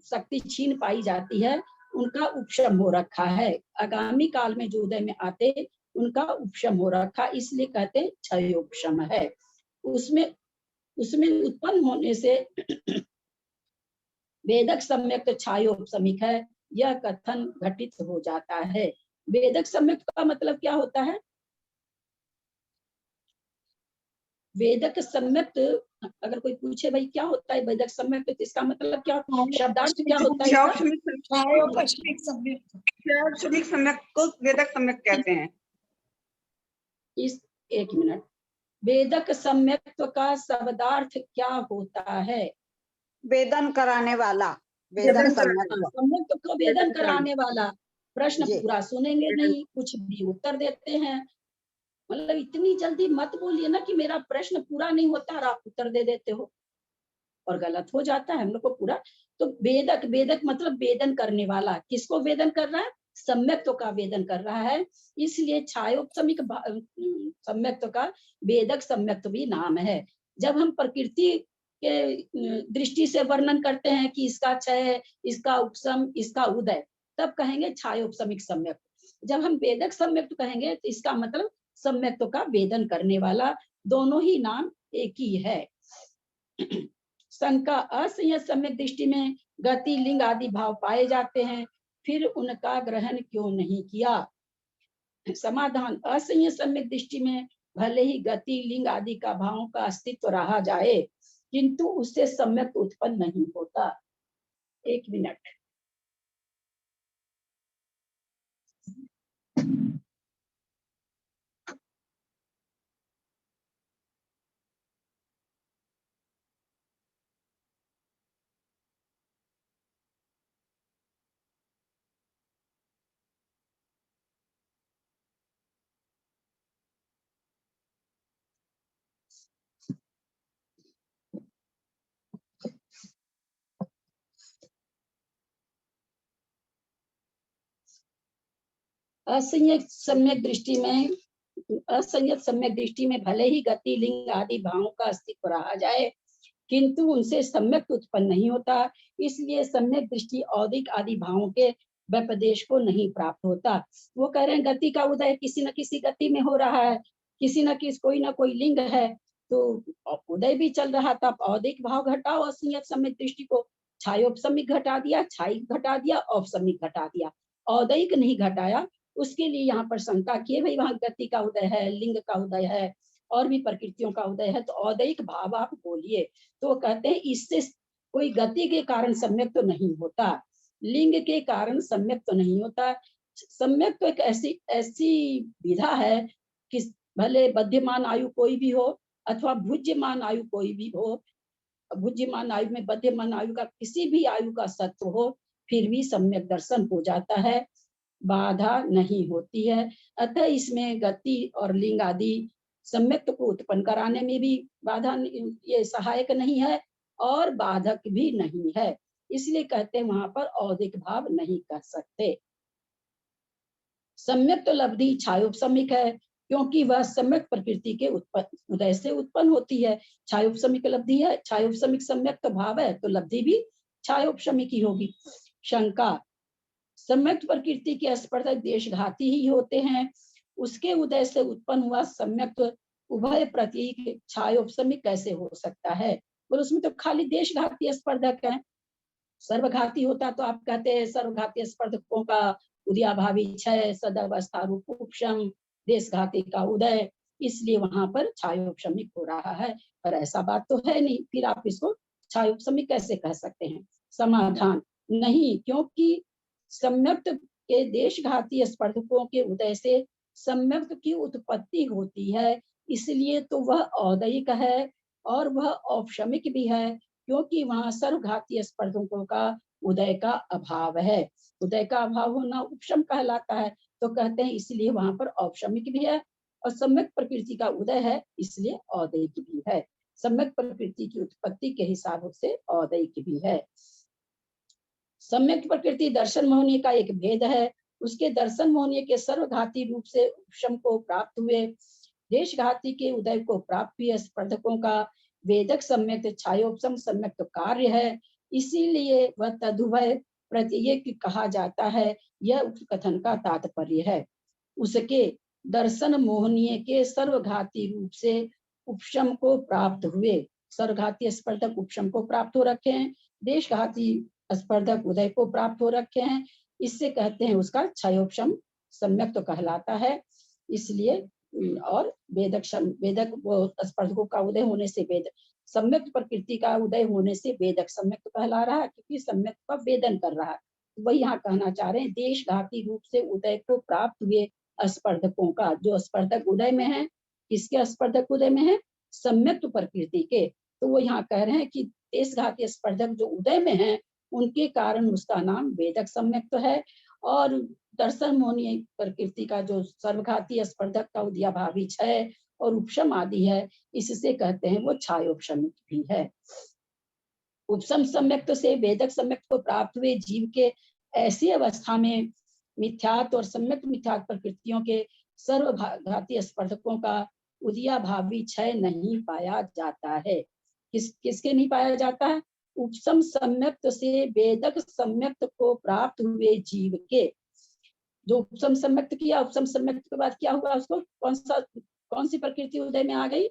शक्ति क्षीण पाई जाती है, उनका उपशम हो रखा है। आगामी काल में जो उदय में आते उनका उपशम हो रखा, इसलिए कहते हैं क्षयोपशम है। उसमें उत्पन्न होने से वेदक सम्यक छायोपशमिक है, यह कथन घटित हो जाता है। वेदक सम्यक्त का मतलब क्या होता है? वेदक सम्यक्त, अगर कोई पूछे भाई क्या होता है वेदक सम्यक्त, तो इसका मतलब क्या, शब्दार्थ क्या होता है इसका? क्षौक्षमिक सम्यक को वेदक सम्यक कहते हैं। इस एक मिनट, वेदक सम्यक्त्व का शब्दार्थ क्या होता है? वेदन कराने वाला, वेदन सम्यक्त्व। सम्यक्त्व को वेदन कराने वाला। प्रश्न जी। पूरा सुनेंगे नहीं, कुछ भी उत्तर देते हैं। मतलब इतनी जल्दी मत बोलिए ना कि मेरा प्रश्न पूरा नहीं होता और आप उत्तर दे देते हो, और गलत हो जाता है हम लोग को पूरा। तो वेदक, वेदक मतलब वेदन करने वाला। किसको वेदन कर रहा है? सम्यक्त्व का वेदन कर रहा है, इसलिए छायोपशमिक सम्यक्त्व का वेदक सम्यक्त्व भी नाम है। जब हम प्रकृति के दृष्टि से वर्णन करते हैं कि इसका क्षय, इसका उपशम, इसका उदय, तब कहेंगे छायोपशमिक सम्यक्त्व। जब हम वेदक सम्यक्त्व कहेंगे तो इसका मतलब सम्यक्त्व का वेदन करने वाला। दोनों ही नाम एक ही है। शंका, असंयत सम्यक दृष्टि में गति, लिंग आदि भाव पाए जाते हैं, फिर उनका ग्रहण क्यों नहीं किया? समाधान, असंयत सम्यक दृष्टि में भले ही गति, लिंग आदि का भावों का अस्तित्व रहा जाए, किंतु उससे सम्यक उत्पन्न नहीं होता। एक मिनट, असंयत सम्यक दृष्टि में, असंयत सम्यक दृष्टि में भले ही गति, लिंग आदि भावों का अस्तित्व रहा जाए, किंतु उनसे सम्यक उत्पन्न नहीं होता। इसलिए सम्यक दृष्टि औदिक आदि भावों के व्यपदेश को नहीं प्राप्त होता। वो कह रहे हैं गति का उदय किसी न किसी गति में हो रहा है, किसी न किसी कोई ना कोई लिंग है, तो उदय भी चल रहा था। औदिक भाव घटाओ असंयत सम्यक दृष्टि को, छायोपशमिक घटा दिया, छायिक घटा दिया, औपशमिक घटा दिया, औदयिक नहीं घटाया। उसके लिए यहाँ पर शंका किए, भाई वहां गति का उदय है, लिंग का उदय है, और भी प्रकृतियों का उदय है, तो औदयिक भाव आप बोलिए। तो कहते हैं इससे कोई गति के कारण सम्यक तो नहीं होता, लिंग के कारण सम्यक तो नहीं होता। सम्यक तो एक ऐसी विधा है कि भले बध्यमान आयु कोई भी हो अथवा भुज्यमान आयु कोई भी हो, भुज्यमान आयु में बध्यमान आयु का किसी भी आयु का सत्व हो, फिर भी सम्यक दर्शन हो जाता है, बाधा नहीं होती है। अतः इसमें गति और लिंग आदि सम्यक्त्व को उत्पन्न कराने में भी बाधा, ये सहायक नहीं है और बाधक भी नहीं है। इसलिए कहते हैं वहां पर औदिक भाव नहीं कह सकते। सम्यक तो लब्धि छायोपशमिक है, क्योंकि वह सम्यक प्रकृति के उदय से उत्पन्न होती है। छायोपशमिक लब्धि है, छायोपशमिक सम्यक तो भाव है, तो लब्धि भी छायोपशमिक ही होगी। शंका, सम्यक प्रकृति के स्पर्शक देशघाती ही होते हैं, उसके उदय से उत्पन्न हुआ सम्यक उभय प्रतीक छायोपशमिक कैसे हो सकता है? और उसमें तो खाली देशघाती स्पर्धक है, सर्वघाती होता तो आप कहते हैं सर्वघाती स्पर्धकों का उदयाभावी क्षय, सदावस्था रूप उपशम, देशघाती का उदय, इसलिए वहां पर छायोपशमिक हो रहा है। पर ऐसा बात तो है नहीं, फिर आप इसको छायोपशमिक कैसे कह सकते हैं? समाधान, नहीं, क्योंकि सम्यक्त के देशघाती स्पर्धकों के उदय से सम्यक्त की उत्पत्ति होती है, इसलिए तो वह औदयिक है और वह औपशमिक भी है, क्योंकि वहां सर्वघाती स्पर्धकों का उदय का अभाव है। उदय का अभाव होना उपशम कहलाता है, तो कहते हैं इसलिए वहां पर औपशमिक भी है, और सम्यक प्रकृति का उदय है इसलिए औदयिक भी है। सम्यक प्रकृति की उत्पत्ति के हिसाब से औदयिक भी है। सम्यक प्रकृति दर्शन मोहनीय का एक भेद है, उसके दर्शन मोहनीय के सर्वघाती रूप से उपशम को प्राप्त हुए, देशघाती के उदय को प्राप्त हुए स्पर्धकों का वेदक सम्यक छायोपशम सम्यक कार्य है, इसीलिए वह तदुभय प्रत्येक कहा जाता है। यह उक्त कथन का तात्पर्य है। उसके दर्शन मोहनीय के सर्वघाती रूप से उपशम को प्राप्त हुए, सर्वघाती स्पर्धक उपशम को प्राप्त हो रखे हैं, देशघाती स्पर्धक उदय को प्राप्त हो रखे हैं, इससे कहते हैं उसका क्षयोपशम सम्यक तो कहलाता है। इसलिए और वेदक वो स्पर्धकों का उदय होने से वेद सम्यक प्रकृति का उदय होने से वेदक सम्यक तो कहला रहा है, क्योंकि सम्यक का वेदन कर रहा है। वही यहाँ कहना चाह रहे हैं, देश घाती रूप से उदय को प्राप्त हुए स्पर्धकों का, जो स्पर्धक उदय में है, किसके स्पर्धक उदय में है? सम्यक प्रकृति के। तो वो यहाँ कह रहे हैं कि देश घाती स्पर्धक जो उदय में है उनके कारण उसका नाम वेदक सम्यक तो है। और दर्शन मोहनीय प्रकृति का जो सर्वघाती स्पर्धक का उदयाभावी क्षय और उपशम आदि है, इससे कहते हैं वो छायोपशम भी है। उपशम सम्यक से वेदक सम्यक को प्राप्त हुए जीव के ऐसी अवस्था में मिथ्यात्व और सम्यक मिथ्यात्व प्रकृतियों के सर्वघाती स्पर्धकों का उदयाभावी क्षय नहीं पाया जाता है। किसके नहीं पाया जाता है? उपशम सम्यक से वेदक सम्यक को प्राप्त हुए जीव के। जो उपशम सम्यक किया, उपशम सम्यक के बाद क्या हुआ? उसको कौन सी प्रकृति उदय में आ गई?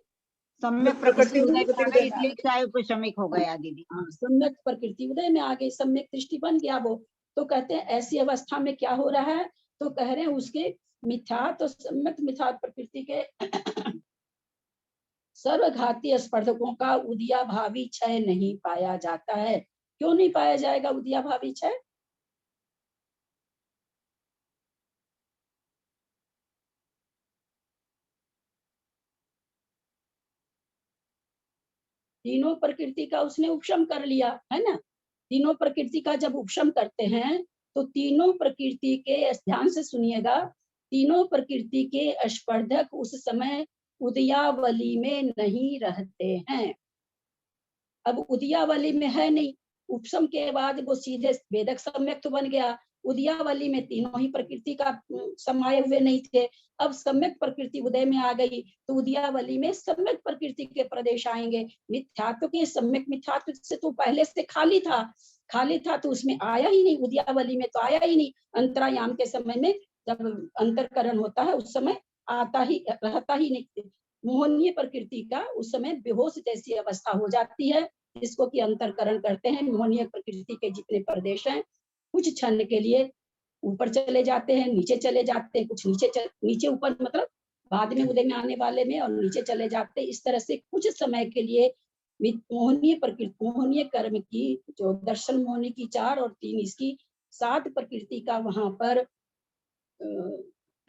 सम्यक प्रकृति उदय में आ गई, इसलिए क्षयोपशमिक हो गया दीदी। हाँ, सम्यक प्रकृति उदय में आ गई, सम्यक दृष्टि बन गया वो। तो कहते हैं ऐसी अवस्था में क्या हो रहा है? तो कह रहे हैं उसके मिथ्यात्व सम्यक मिथ्यात्व प्रकृति के सर्वघाती स्पर्धकों का उदयाभावी क्षय नहीं पाया जाता है। क्यों नहीं पाया जाएगा उदयाभावी क्षय? तीनों प्रकृति का उसने उपशम कर लिया है ना। तीनों प्रकृति का जब उपशम करते हैं तो तीनों प्रकृति के, ध्यान से सुनिएगा, तीनों प्रकृति के स्पर्धक उस समय उदयावली में नहीं रहते हैं। अब उदयावली में है नहीं, उपशम के बाद वो सीधे वेदक सम्यक तो बन गया। उदयावली में तीनों ही प्रकृति का समाये हुए नहीं थे। अब सम्यक प्रकृति उदय में आ गई तो उदयावली में सम्यक प्रकृति के प्रदेश आएंगे। मिथ्यात्व के सम्यक मिथ्यात्व से तो पहले से खाली था तो उसमें आया ही नहीं, उदयावली में तो आया ही नहीं। अंतरायाम के समय में जब अंतरकरण होता है उस समय रहता ही नहीं। मोहनीय प्रकृति का उस समय बेहोश जैसी अवस्था हो जाती है, जिसको कि अंतरकरण करते हैं। मोहनीय प्रकृति के जितने प्रदेश हैं कुछ क्षण के लिए ऊपर चले जाते हैं, नीचे चले जाते हैं, कुछ नीचे ऊपर मतलब बाद में उदय में आने वाले में, और नीचे चले जाते हैं। इस तरह से कुछ समय के लिए मोहनीय प्रकृति, मोहनीय कर्म की जो दर्शन मोहनी की 4 और 3 इसकी 7 प्रकृति का वहां पर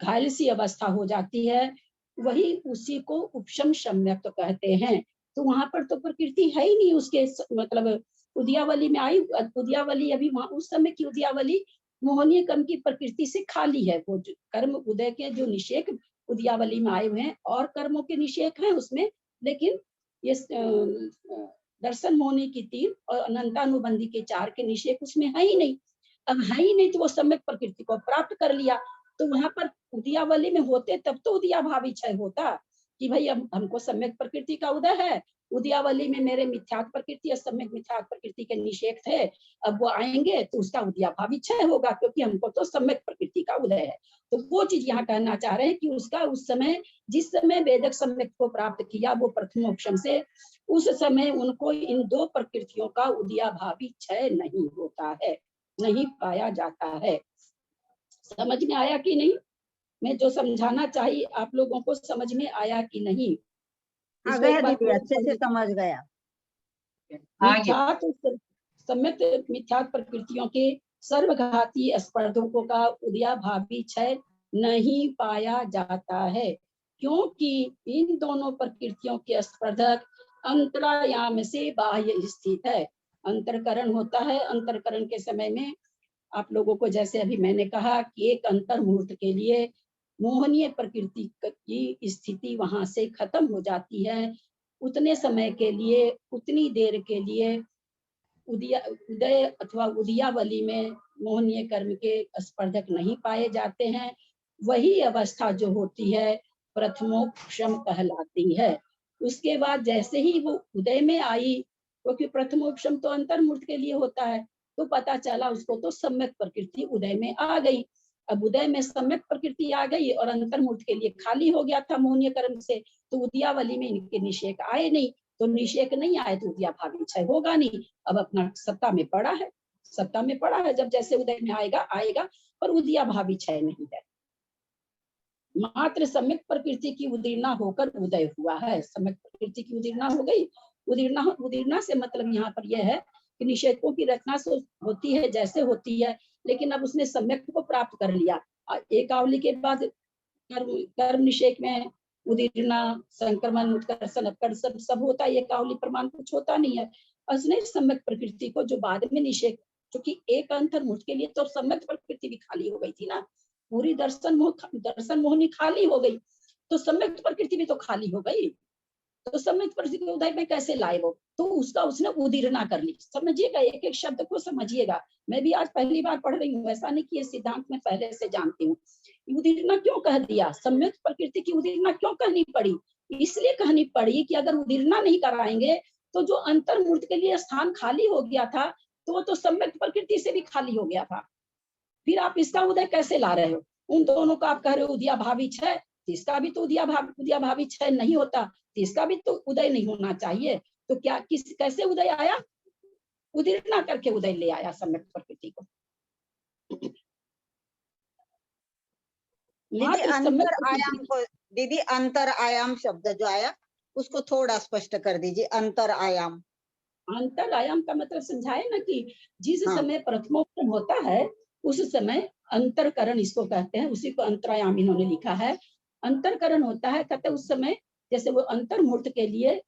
घायल सी अवस्था हो जाती है। वही उसी को उपशम सम्यक तो कहते हैं। तो वहां पर तो प्रकृति है ही नहीं उसके, मतलब उदयावली में आई। उदयावली अभी वहां उस समय की उदयावली मोहनीय कर्म की प्रकृति से खाली है। वो कर्म उदय के जो निषेक उदयावली में आए हुए हैं और कर्मों के निषेक हैं उसमें, लेकिन ये दर्शन मोहनी की 3 और अनंतानुबंधी के 4 के निषेक उसमें है ही नहीं। अब है ही नहीं तो वो सम्यक प्रकृति को प्राप्त कर लिया। तो वहां पर उदयावली में होते तब तो उदयाभावी क्षय होता कि भाई अब हमको सम्यक प्रकृति का उदय है, उदयावली में मेरे मिथ्यात्व प्रकृति और सम्यक मिथ्यात्व प्रकृति के निषेक थे, अब वो आएंगे तो उसका उदयाभावी क्षय होगा, क्योंकि हमको तो सम्यक प्रकृति का उदय है। तो वो चीज यहाँ कहना चाह रहे हैं कि उसका उस समय जिस समय वेदक सम्यक को प्राप्त किया वो प्रथमोपशम से, उस समय उनको इन 2 प्रकृतियों का उदयाभावी क्षय नहीं होता है, नहीं पाया जाता है। समझ में आया कि नहीं? मैं जो समझाना चाहिए आप लोगों को समझ में आया कि नहीं? आ गया दीदी, अच्छे से समझ गया। सम्यक मिथ्यात्व प्रकृतियों के सर्वघाती स्पर्धकों का उदयाभावी क्षय नहीं पाया जाता है, क्योंकि इन दोनों प्रकृतियों के स्पर्धक अंतरायाम से बाह्य स्थित है। अंतरकरण होता है, अंतरकरण के समय में आप लोगों को जैसे अभी मैंने कहा कि एक अंतर मुहूर्त के लिए मोहनीय प्रकृति की स्थिति वहां से खत्म हो जाती है। उतने समय के लिए, उतनी देर के लिए उदय अथवा उदयावली में मोहनीय कर्म के स्पर्धक नहीं पाए जाते हैं। वही अवस्था जो होती है प्रथमोपशम कहलाती है। उसके बाद जैसे ही वो उदय में आई, क्योंकि प्रथमोपशम तो अंतर्मूर्त के लिए होता है, तो पता चला उसको तो सम्यक प्रकृति उदय में आ गई। अब उदय में सम्यक प्रकृति आ गई और अंतर्मूर्त के लिए खाली हो गया था मोहनीय कर्म से, तो उदयावली में इनके निषेक आए नहीं, तो निषेक नहीं आए तो उदयाभावी क्षय होगा नहीं। अब अपना सत्ता में पड़ा है, सत्ता में पड़ा है, जब जैसे उदय में आएगा आएगा, पर उदया भावी क्षय नहीं है। मात्र सम्यक प्रकृति की उदीर्णा होकर उदय हुआ है। सम्यक प्रकृति की उदीर्णा हो गई। उदीर्णा से मतलब यहाँ पर यह है कि निषेधों की रचना से होती है जैसे होती है, लेकिन अब उसने सम्यक को प्राप्त कर लिया। एकावली के बाद कर्म निषेध में उदीर्णा, संक्रमण, उत्कर्षण, अपकर्षण सब होता है। एकावली प्रमाण कुछ होता नहीं है। उसने सम्यक प्रकृति को जो बाद में निषेध, क्योंकि एक अंतर्मुख के लिए तो सम्यक प्रकृति भी खाली हो गई थी ना, पूरी दर्शन मोहनी खाली हो गई, तो सम्यक प्रकृति भी तो खाली हो गई। तो सम्यक प्रकृति उदय में कैसे लाए वो, तो उसका उसने उदीर्णा कर ली। समझिएगा, एक एक शब्द को समझिएगा। मैं भी आज पहली बार पढ़ रही हूँ, ऐसा नहीं कि ये सिद्धांत में पहले से जानती हूँ। उदीर्णा क्यों कह दिया, सम्यक प्रकृति की उदीर्णा क्यों कहनी पड़ी? इसलिए कहनी पड़ी कि अगर उदीर्णा नहीं कराएंगे तो जो अंतर्मूर्त के लिए स्थान खाली हो गया था, तो वो तो सम्यक प्रकृति से भी खाली हो गया था। फिर आप इसका उदय कैसे ला रहे हो? उन दोनों का आप कह रहे हो उदया भावी क्षय, इसका भी तो उदया भावी क्षय नहीं होता, इसका भी तो उदय नहीं होना चाहिए। तो क्या कैसे उदय आया? उदीर्णा करके उदय ले आया सम्यक प्रकृति को। दीदी अंतर आयाम शब्द जो आया उसको थोड़ा स्पष्ट कर दीजिए। अंतर आयाम, अंतर आयाम का मतलब समझाए ना कि जिस समय प्रथमोपम होता है उस समय अंतरकरण इसको कहते हैं, उसी को अंतरायाम इन्होंने लिखा है। अंतरकरण होता है, कहते उस समय जैसे वो अंतर्मूर्त के लिए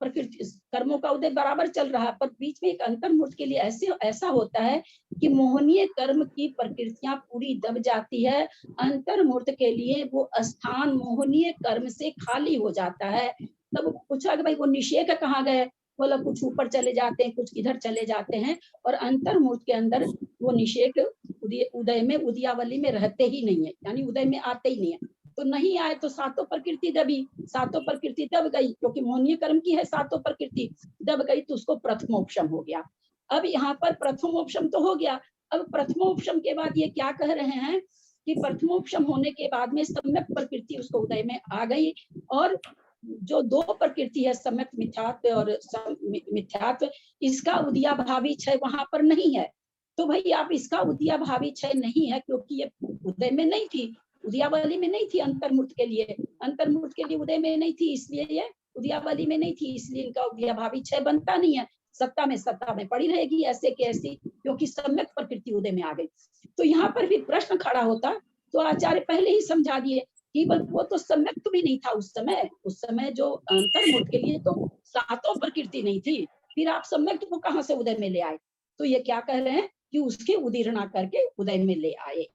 प्रकृति कर्मों का उदय बराबर चल रहा है, पर बीच में एक अंतर्मूर्त के लिए ऐसा होता है कि मोहनीय कर्म की प्रकृतियां पूरी दब जाती है। अंतर्मूर्त के लिए वो स्थान मोहनीय कर्म से खाली हो जाता है। तब पूछा कि भाई वो निषेध कहाँ गए? बोला कुछ ऊपर चले जाते हैं, कुछ इधर चले जाते हैं, और अंतर्मूर्त के अंदर वो निषेध उदय में उदयावली में रहते ही नहीं है, यानी उदय में आते ही नहीं है। तो नहीं आए तो सातों प्रकृति दबी, सातों प्रकृति दब गई, क्योंकि मोहनीय कर्म की है सातों प्रकृति दब गई, तो उसको प्रथमोपशम हो गया। अब यहाँ पर प्रथमोपशम तो हो गया। अब प्रथमोपशम के बाद ये क्या कह रहे हैं कि प्रथमोपशम होने के बाद में सम्यक प्रकृति उसको उदय में आ गई, और जो दो प्रकृति है सम्यक मिथ्यात्व और मिथ्यात्व, इसका उदया भावी क्षय वहां पर नहीं है। तो भाई आप इसका उदया भावी क्षय नहीं है, क्योंकि ये उदय में नहीं थी, उदयावली में नहीं थी। अंतर्मूर्त के लिए उदय में नहीं थी, इसलिए ये उदयावली में नहीं थी, इसलिए इनका उदया भावी क्षय बनता नहीं है। सत्ता में पड़ी रहेगी ऐसे के ऐसी, क्योंकि सम्यक प्रकृति उदय में आ गई। तो यहाँ पर भी प्रश्न खड़ा होता, तो आचार्य पहले ही समझा दिए कि वो तो सम्यक भी नहीं था उस समय जो अंतर्मूर्त के लिए तो सातों प्रकृति नहीं थी, फिर आप सम्यक को कहाँ से उदय में ले आए? तो ये क्या कह रहे हैं कि उसके उदीर्णा करके उदय में ले आए।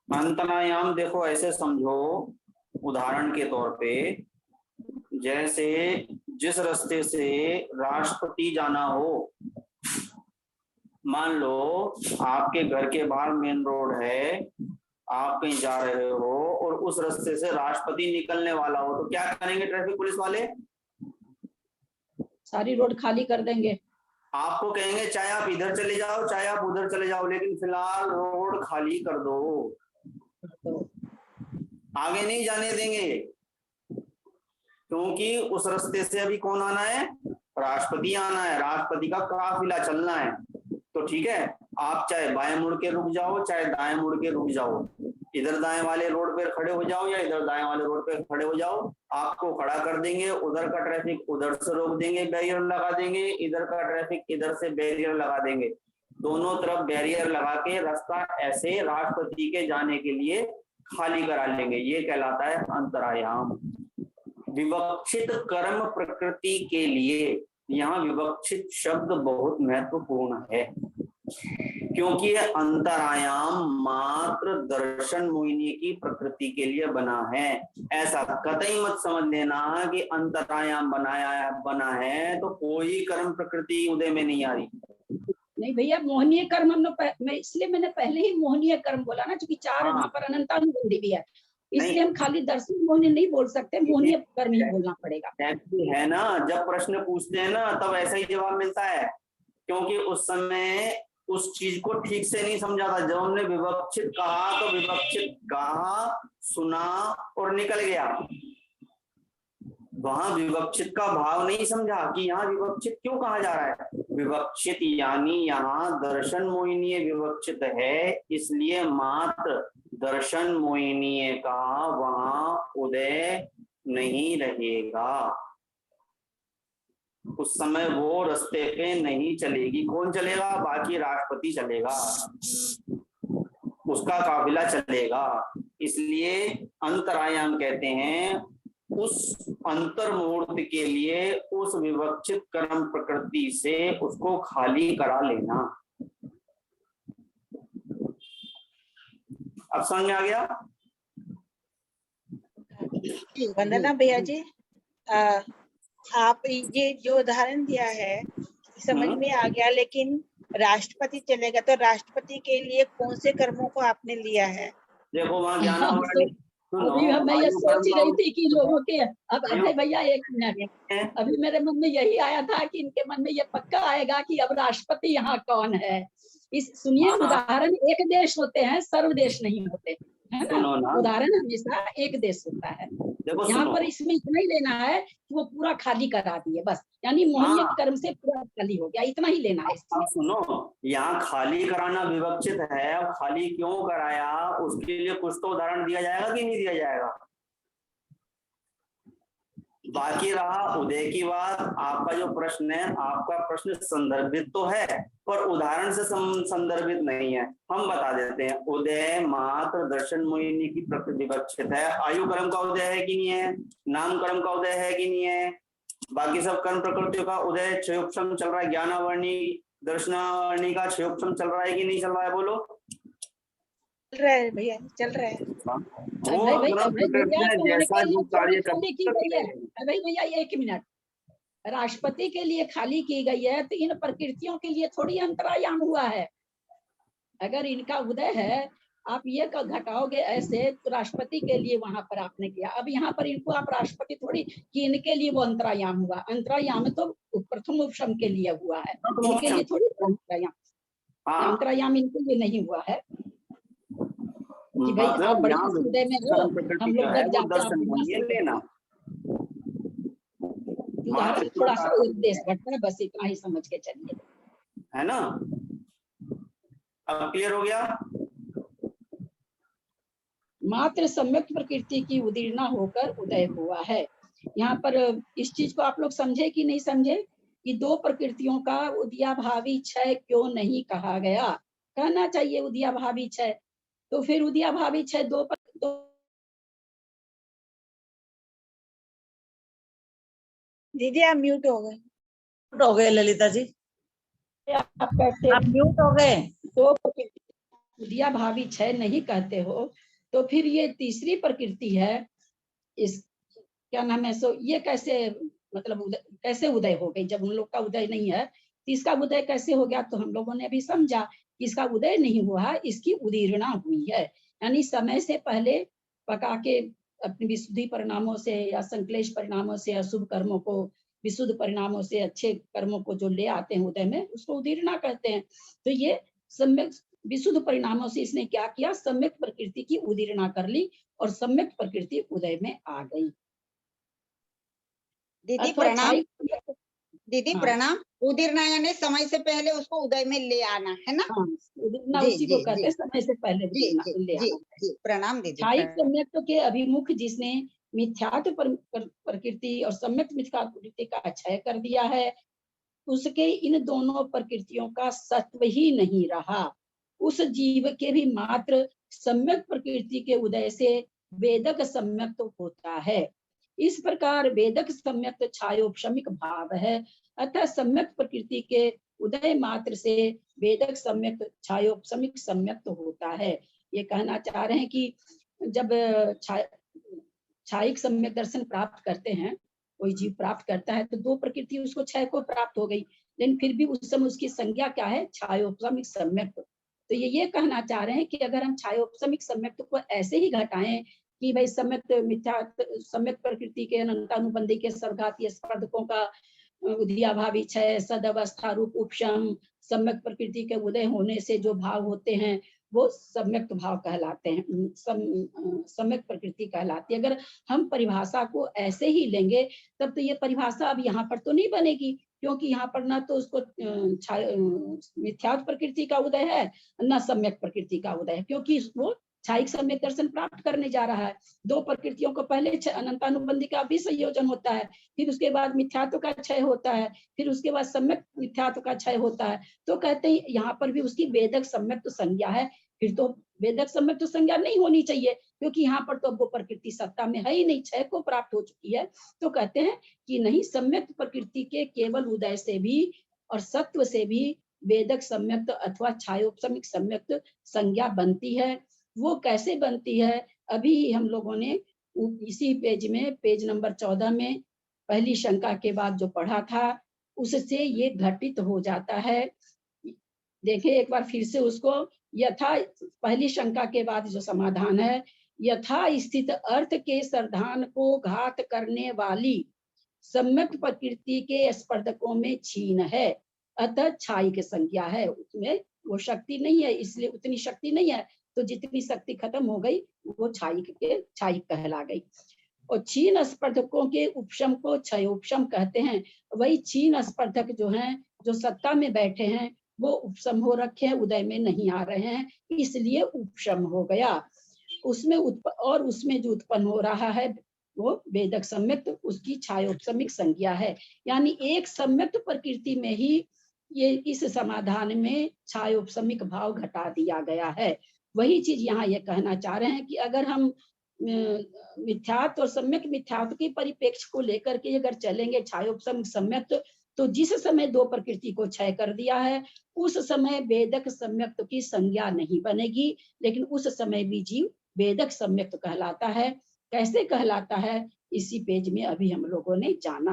अंतरायाम देखो ऐसे समझो, उदाहरण के तौर पे जैसे जिस रास्ते से राष्ट्रपति जाना हो, मान लो आपके घर के बाहर मेन रोड है, आप कहीं जा रहे हो और उस रास्ते से राष्ट्रपति निकलने वाला हो, तो क्या करेंगे ट्रैफिक पुलिस वाले? सारी रोड खाली कर देंगे। आपको कहेंगे चाहे आप इधर चले जाओ चाहे आप उधर चले जाओ, लेकिन फिलहाल रोड खाली कर दो, आगे नहीं जाने देंगे, क्योंकि उस रास्ते से अभी कौन आना है? राष्ट्रपति आना है, राष्ट्रपति का काफिला चलना है। तो ठीक है, आप चाहे बाएं मुड़ के रुक जाओ चाहे दाएं मुड़ के रुक जाओ, इधर दाएं वाले रोड पे खड़े हो जाओ या इधर दाएं वाले रोड पे खड़े हो जाओ, आपको खड़ा कर देंगे। उधर का ट्रैफिक उधर से रोक देंगे, बैरियर लगा देंगे, इधर का ट्रैफिक इधर से बैरियर लगा देंगे, दोनों तरफ बैरियर लगा के रास्ता ऐसे राष्ट्रपति के जाने के लिए खाली करा लेंगे। ये कहलाता है अंतरायाम। विवक्षित कर्म प्रकृति के लिए यहाँ विवक्षित शब्द बहुत महत्वपूर्ण है, क्योंकि यह अंतरायाम मात्र दर्शन मोहिनी की प्रकृति के लिए बना है। ऐसा कतई मत समझ लेना कि अंतरायाम बना है तो कोई कर्म प्रकृति उदय में नहीं आ रही। नहीं भैया, मोहनीय कर्म हम लोग इसलिए मैंने पहले ही मोहनीय कर्म बोला ना, क्योंकि चार वहां पर अनंतानुबंधी भी है, इसलिए हम खाली दर्शन मोहनीय नहीं बोल सकते, मोहनीय कर्म ही बोलना पड़ेगा। है ना, जब प्रश्न पूछते हैं ना तब ऐसा ही जवाब मिलता है, क्योंकि उस समय उस चीज को ठीक से नहीं समझा था। जब हमने विवक्षित कहा तो विवक्षित कहा, सुना और निकल गया। वहां विवक्षित का भाव नहीं समझा कि यहाँ विवक्षित क्यों कहा जा रहा है। विवक्षित यानी यहाँ दर्शन मोहिनीय विवक्षित है, इसलिए मात्र दर्शन मोहिनीय का वहां उदय नहीं रहेगा। उस समय वो रास्ते पे नहीं चलेगी। कौन चलेगा? बाकी राष्ट्रपति चलेगा, उसका काफिला चलेगा। इसलिए अंतरायाम कहते हैं उस अंतर मुहूर्त के लिए उस विवक्षित कर्म प्रकृति से उसको खाली करा लेना। अब समझ में आ गया? वंदना भैया जी, आप ये जो उदाहरण दिया है समझ में आ गया, लेकिन राष्ट्रपति चलेगा तो राष्ट्रपति के लिए कौन से कर्मों को आपने लिया है? देखो वहां ज्ञानावरणी, अभी मैं ये सोच रही थी कि लोगों के, अब अजय भैया एक मिनट, अभी मेरे मन में यही आया था कि इनके मन में ये पक्का आएगा कि अब राष्ट्रपति यहाँ कौन है। इस सुनिए, उदाहरण एक देश होते हैं, सर्व देश नहीं होते, है ना। उदाहरण हमेशा एक देश होता है। यहाँ पर इसमें इतना ही लेना है कि वो पूरा खाली करा दिए बस, यानी मोहनीय कर्म से पूरा खाली हो गया, इतना ही लेना है। सुनो, यहाँ खाली कराना विवक्षित है, और खाली क्यों कराया उसके लिए कुछ तो उदाहरण दिया जाएगा कि नहीं दिया जाएगा। बाकी रहा उदय की बात। आपका जो प्रश्न है, आपका प्रश्न संदर्भित तो है पर उदाहरण से संदर्भित नहीं है। हम बता देते हैं, उदय मात्र दर्शन मोहिनी की प्रकृति विवक्षित है। आयु कर्म का उदय है कि नहीं है, नाम कर्म का उदय है कि नहीं है, बाकी सब कर्म प्रकृतियों का उदय क्षयोपम चल रहा है। ज्ञानावर्णी दर्शनावर्णी का क्षयोपम चल रहा है कि नहीं चल रहा है? बोलो। चल रहा है भैया, चल रहा है। भैया एक मिनट, राष्ट्रपति के लिए खाली की गई है तो इन प्रकृतियों के लिए थोड़ी अंतरायाम हुआ है। अगर इनका उदय है, आप ये घटाओगे ऐसे, तो राष्ट्रपति के लिए वहां पर आपने किया। अब यहाँ पर इनको आप राष्ट्रपति थोड़ी कि इनके लिए वो अंतरायाम हुआ। अंतरायाम तो प्रथम उपशम के लिए हुआ है, इनके लिए थोड़ी अंतरायाम इनके लिए नहीं हुआ है कि भाई आप बड़े उदय में हो, हम लोग जब जाते लेना। थोड़ा सा उपदेश घटता है, बस इतना ही समझ के चलिए, है ना। अब क्लियर हो गया। मात्र सम्यक प्रकृति की उदीर्णा होकर उदय हुआ है। यहाँ पर इस चीज को आप लोग समझे कि नहीं समझे कि दो प्रकृतियों का उदयाभावी क्षय क्यों नहीं कहा गया? कहना चाहिए उदयाभावी क्षय, तो फिर उदयाभावी क्षय दो दीदी आप म्यूट हो गए। हो गए ललिता जी, आप कहते आप म्यूट हो गए। दो उदयाभावी क्षय नहीं कहते हो, तो फिर ये तीसरी प्रकृति है, इस क्या नाम है सो, ये कैसे मतलब कैसे उदय हो गई? जब उन लोग का उदय नहीं है तो इसका उदय कैसे हो गया? तो हम लोगों ने अभी समझा कि इसका उदय नहीं हुआ, इसकी उदीर्णा हुई है, यानी समय से पहले पका के अपनी विशुद्धि परिणामों से या संक्लेश परिणामों से अशुभ कर्मों को विशुद्ध परिणामों से अच्छे कर्मों को जो ले आते हैं उदय में, उसको उदीर्णा कहते हैं। तो ये सम्यक विशुद्ध परिणामों से इसने क्या किया? सम्यक प्रकृति की उदीर्णा कर ली और सम्यक प्रकृति उदय में आ गई। दीदी प्रणाम। दीदी प्रणाम। उदीर्णा यानी समय से पहले उसको उदय में ले आना, है ना। उदीर्णा उसी को कहते हैं, समय से पहले ले आना। प्रणाम दीदी। क्षायिक सम्यक के अभिमुख जिसने मिथ्यात्व प्रकृति और सम्यक मिथ्या प्रकृति का क्षय कर दिया है, उसके इन दोनों प्रकृतियों का सत्व ही नहीं रहा। उस जीव के भी मात्र सम्यक प्रकृति के उदय से वेदक सम्यक तो होता है। इस प्रकार वेदक सम्यक छायोपशमिक भाव है, अतः सम्यक प्रकृति के उदय मात्र से वेदक सम्यक छायोपशमिक सम्यक तो होता है। ये कहना चाह रहे हैं कि जब छायिक सम्यक दर्शन प्राप्त करते हैं, कोई जीव प्राप्त करता है, तो दो प्रकृति उसको क्षय को प्राप्त हो गई, लेकिन फिर भी उस समय उसकी संज्ञा क्या है? छायोपशमिक सम्यक। तो ये कहना चाह रहे हैं कि अगर हम छायोपशमिक सम्यक को ऐसे ही घटाएं कि भाई सम्यक मिथ्या सम्यक प्रकृति के अनंतानुबंधी के सर्वघातीय स्पर्धकों का उदयाभावी क्षय, सद अवस्था रूप उपशम, सम्यक प्रकृति के उदय होने से जो भाव होते हैं वो सम्यक्त भाव कहलाते हैं, सम्यक प्रकृति कहलाती है। अगर हम परिभाषा को ऐसे ही लेंगे तब तो ये परिभाषा अब यहाँ पर तो नहीं बनेगी, क्योंकि यहाँ पर ना तो उसको मिथ्यात्व प्रकृति का उदय है, न सम्यक प्रकृति का उदय है, क्योंकि वो छायिक सम्यक दर्शन प्राप्त करने जा रहा है। दो प्रकृतियों को पहले अनंतानुबंधी का भी संयोजन होता है, फिर उसके बाद मिथ्यात्व का क्षय होता है, फिर उसके बाद सम्यक मिथ्यात्व का क्षय होता है। तो कहते हैं यहाँ पर भी उसकी वेदक सम्यक तो संज्ञा है, फिर तो वेदक सम्यक तो संज्ञा नहीं होनी चाहिए, क्योंकि यहाँ पर तो अब वो प्रकृति सत्ता में है ही नहीं, क्षय को प्राप्त हो चुकी है। तो कहते हैं कि नहीं, सम्यक प्रकृति के केवल उदय से भी और सत्व से भी वेदक सम्यक अथवा छायोपसमिक सम्यक संज्ञा बनती है। वो कैसे बनती है, अभी हम लोगों ने इसी पेज में, पेज नंबर 14 में पहली शंका के बाद जो पढ़ा था, उससे ये घटित हो जाता है। देखें एक बार फिर से उसको, यथा पहली शंका के बाद जो समाधान है, यथा स्थित अर्थ के सरधान को घात करने वाली सम्यक प्रकृति के स्पर्धकों में छीन है, अतः छायिक संज्ञा है। उसमें वो शक्ति नहीं है, इसलिए उतनी शक्ति नहीं है, तो जितनी शक्ति खत्म हो गई वो छायिक कहला गई। और छीन स्पर्धकों के उपशम को क्षयोपशम कहते हैं। वही छीन स्पर्धक जो हैं, जो सत्ता में बैठे हैं, वो उपशम हो रखे हैं, उदय में नहीं आ रहे हैं, इसलिए उपशम हो गया। उसमें उसमें जो उत्पन्न हो रहा है वो वेदक सम्यक्त, उसकी छायोपशमिक संज्ञा है। यानी एक सम्यक्त प्रकृति में ही ये इस समाधान में छायोपशमिक भाव घटा दिया गया है। वही चीज यहाँ ये कहना चाह रहे हैं कि अगर हम मिथ्यात्व और सम्यक मिथ्यात्व के परिप्रेक्ष्य को लेकर के अगर चलेंगे छायोपशमिक सम्यक्त, तो जिस समय दो प्रकृति को क्षय कर दिया है उस समय वेदक सम्यक्त की संज्ञा नहीं बनेगी, लेकिन उस समय भी जीव वेदक सम्यक्त कहलाता है। कैसे कहलाता है, इसी पेज में अभी हम लोगों ने जाना।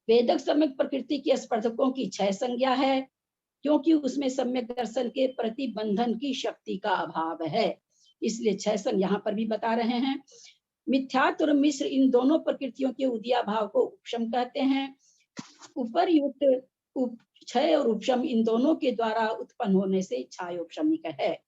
वेदक सम्यक प्रकृति के स्पर्धकों की क्षय संज्ञा है, क्योंकि उसमें सम्यक दर्शन के प्रतिबंधन की शक्ति का अभाव है, इसलिए क्षय संज्ञा यहाँ पर भी बता रहे हैं। मिथ्यात्व और मिश्र इन दोनों प्रकृतियों के उदया भाव को उपशम कहते हैं। उपर्युक्त क्षय और उपशम इन दोनों के द्वारा उत्पन्न होने से छायोपशमिक है।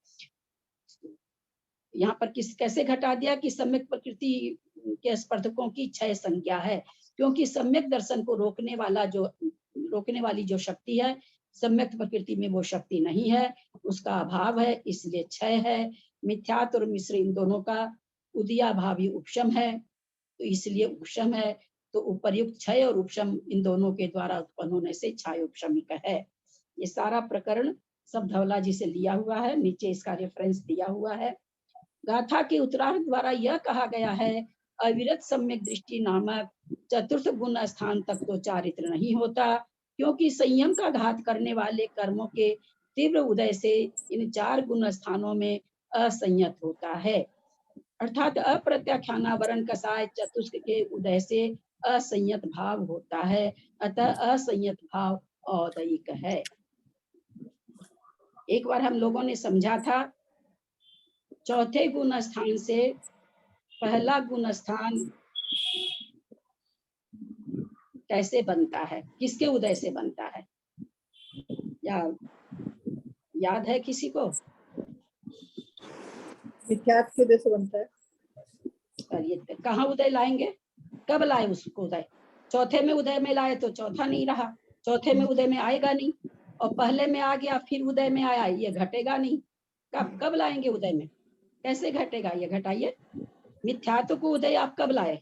यहाँ पर कैसे घटा दिया कि सम्यक प्रकृति के स्पर्धकों की क्षय संज्ञा है, क्योंकि सम्यक दर्शन को रोकने वाली जो शक्ति है, सम्यक प्रकृति में वो शक्ति नहीं है, उसका अभाव है, इसलिए क्षय है। मिथ्यात्व और मिश्र इन दोनों का उदया भाव ही उपशम है, तो इसलिए उपशम है। तो उपर्युक्त क्षय और उपशम इन दोनों के द्वारा उत्पन्न होने से छायोपशमिक है। ये सारा प्रकरण सब धवला जी से लिया हुआ है, नीचे इसका रेफरेंस दिया हुआ है। गाथा के उत्तरार्ध द्वारा यह कहा गया है, अविरत सम्यक दृष्टि नामक चतुर्थ गुण स्थान तक तो चारित्र नहीं होता, क्योंकि संयम का घात करने वाले कर्मों के तीव्र उदय से इन चार गुण स्थानों में असंयत होता है। अर्थात अप्रत्याख्यानावरण कसाय चतुष्क के उदय से असंयत भाव होता है, अतः असंयत भाव औदयिक है। एक बार हम लोगों ने समझा था, चौथे गुण स्थान से पहला गुण स्थान कैसे बनता है, किसके उदय से बनता है, याद है किसी को? मिथ्यात्व के उदय से बनता है। ये कहाँ उदय लाएंगे, कब लाए उसको उदय? चौथे में उदय में लाए तो चौथा नहीं रहा, चौथे में उदय में आएगा नहीं, और पहले में आ गया फिर उदय में आया, ये घटेगा नहीं। कब लाएंगे उदय में, कैसे घटेगा? ये घटाइए। मिथ्यात्व को उदय आप कब लाए?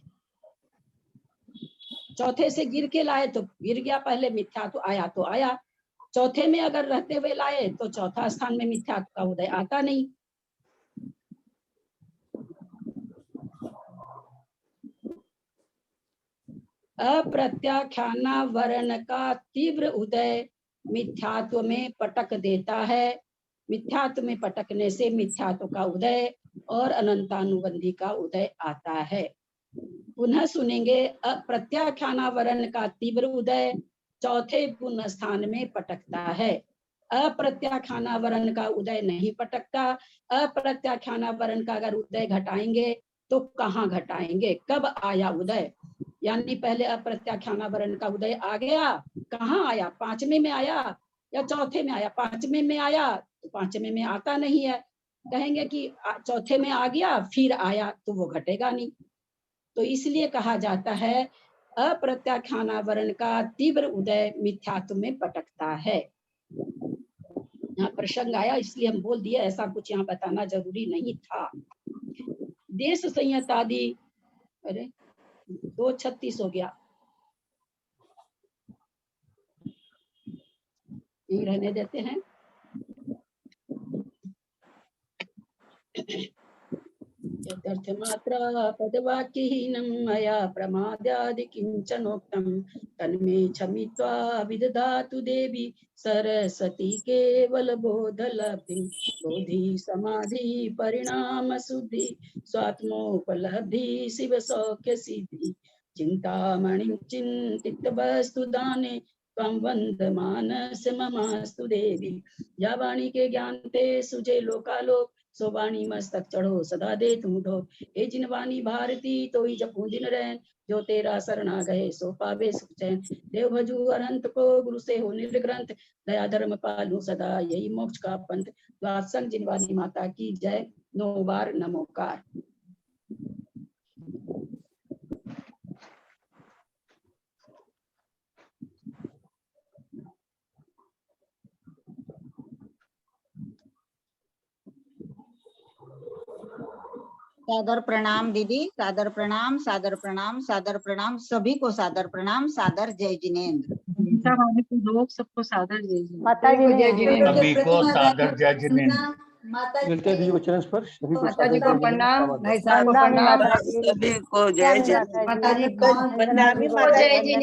चौथे से गिर के लाए तो गिर गया, पहले मिथ्यात्व आया तो आया। चौथे में अगर रहते हुए लाए तो चौथा स्थान में मिथ्यात्व का उदय आता नहीं। अप्रत्याख्यानावरण का तीव्र उदय मिथ्यात्व में पटक देता है। मिथ्यात्व में पटकने से मिथ्यात्व का उदय और अनंतानुबंधी का उदय आता है। पुनः सुनेंगे, अप्रत्याख्यानावरण का तीव्र उदय चौथे गुण स्थान में पटकता है। अप्रत्याख्यानावरण का उदय नहीं पटकता। अप्रत्याख्यानावरण का अगर उदय घटाएंगे तो कहाँ घटाएंगे, कब आया उदय? यानी पहले अप्रत्याख्यानावरण का उदय आ गया, कहाँ आया? पांचवें में आया, या चौथे में आया, पांचवें में आया तो पांचवें में आता नहीं है, कहेंगे कि चौथे में आ गया फिर आया तो वो घटेगा नहीं। तो इसलिए कहा जाता है अप्रत्याख्याना वर्ण का तीव्र उदय मिथ्यात्व में पटकता है। यहाँ प्रसंग आया इसलिए हम बोल दिए, ऐसा कुछ यहाँ बताना जरूरी नहीं था। देश संयत आदि, अरे 2:36 हो गया, यही रहने देते हैं। यदर्थमात्र पदवाक्यहीनं मया प्रमाद्यादि किंचनोक्तं तन्मे क्षमित्वा विदधातु देवी सरस्वती केवल बोधलब्धिं। बोधि समाधि परिणाम शुद्धि स्वात्मोपलब्धि शिव सौख्य सिद्धि। चिंतामणि चिंतित वस्तु दाने त्वं वंदमानस ममास्तु देवी। या वाणी के ज्ञान ते सुझे लोकालोक सो वाणी मस्तक चढ़ो सदा दे तुम ढो। ए जिन वाणी भारती तो ही जपू दिन रैन, जो तेरा शरणा गए सो पावे सुख चैन। देव भजू अरंत को गुरु से हो निर्ग्रंथ, दया धर्म पालू सदा यही मोक्ष का पंथ। द्वात्संग जिन वाणी माता की जय, 9 बार नमोकार। सादर प्रणाम दीदी, सादर प्रणाम, सादर प्रणाम, सादर प्रणाम, सभी को सादर प्रणाम, सादर जय जिनेन्द्र। लोग सबको सादर जय जिनेन्द्र। माता जी सभी को सादर जय जिनेन्द्र। मिलते दीदी वचन स्पर्श, सभी को माता जी को प्रणाम, भाई साहब को नंदा प्रणाम, माता जी, सभी को जय जय जिनेन्द्र। माता जी, प्रणामी माता जी।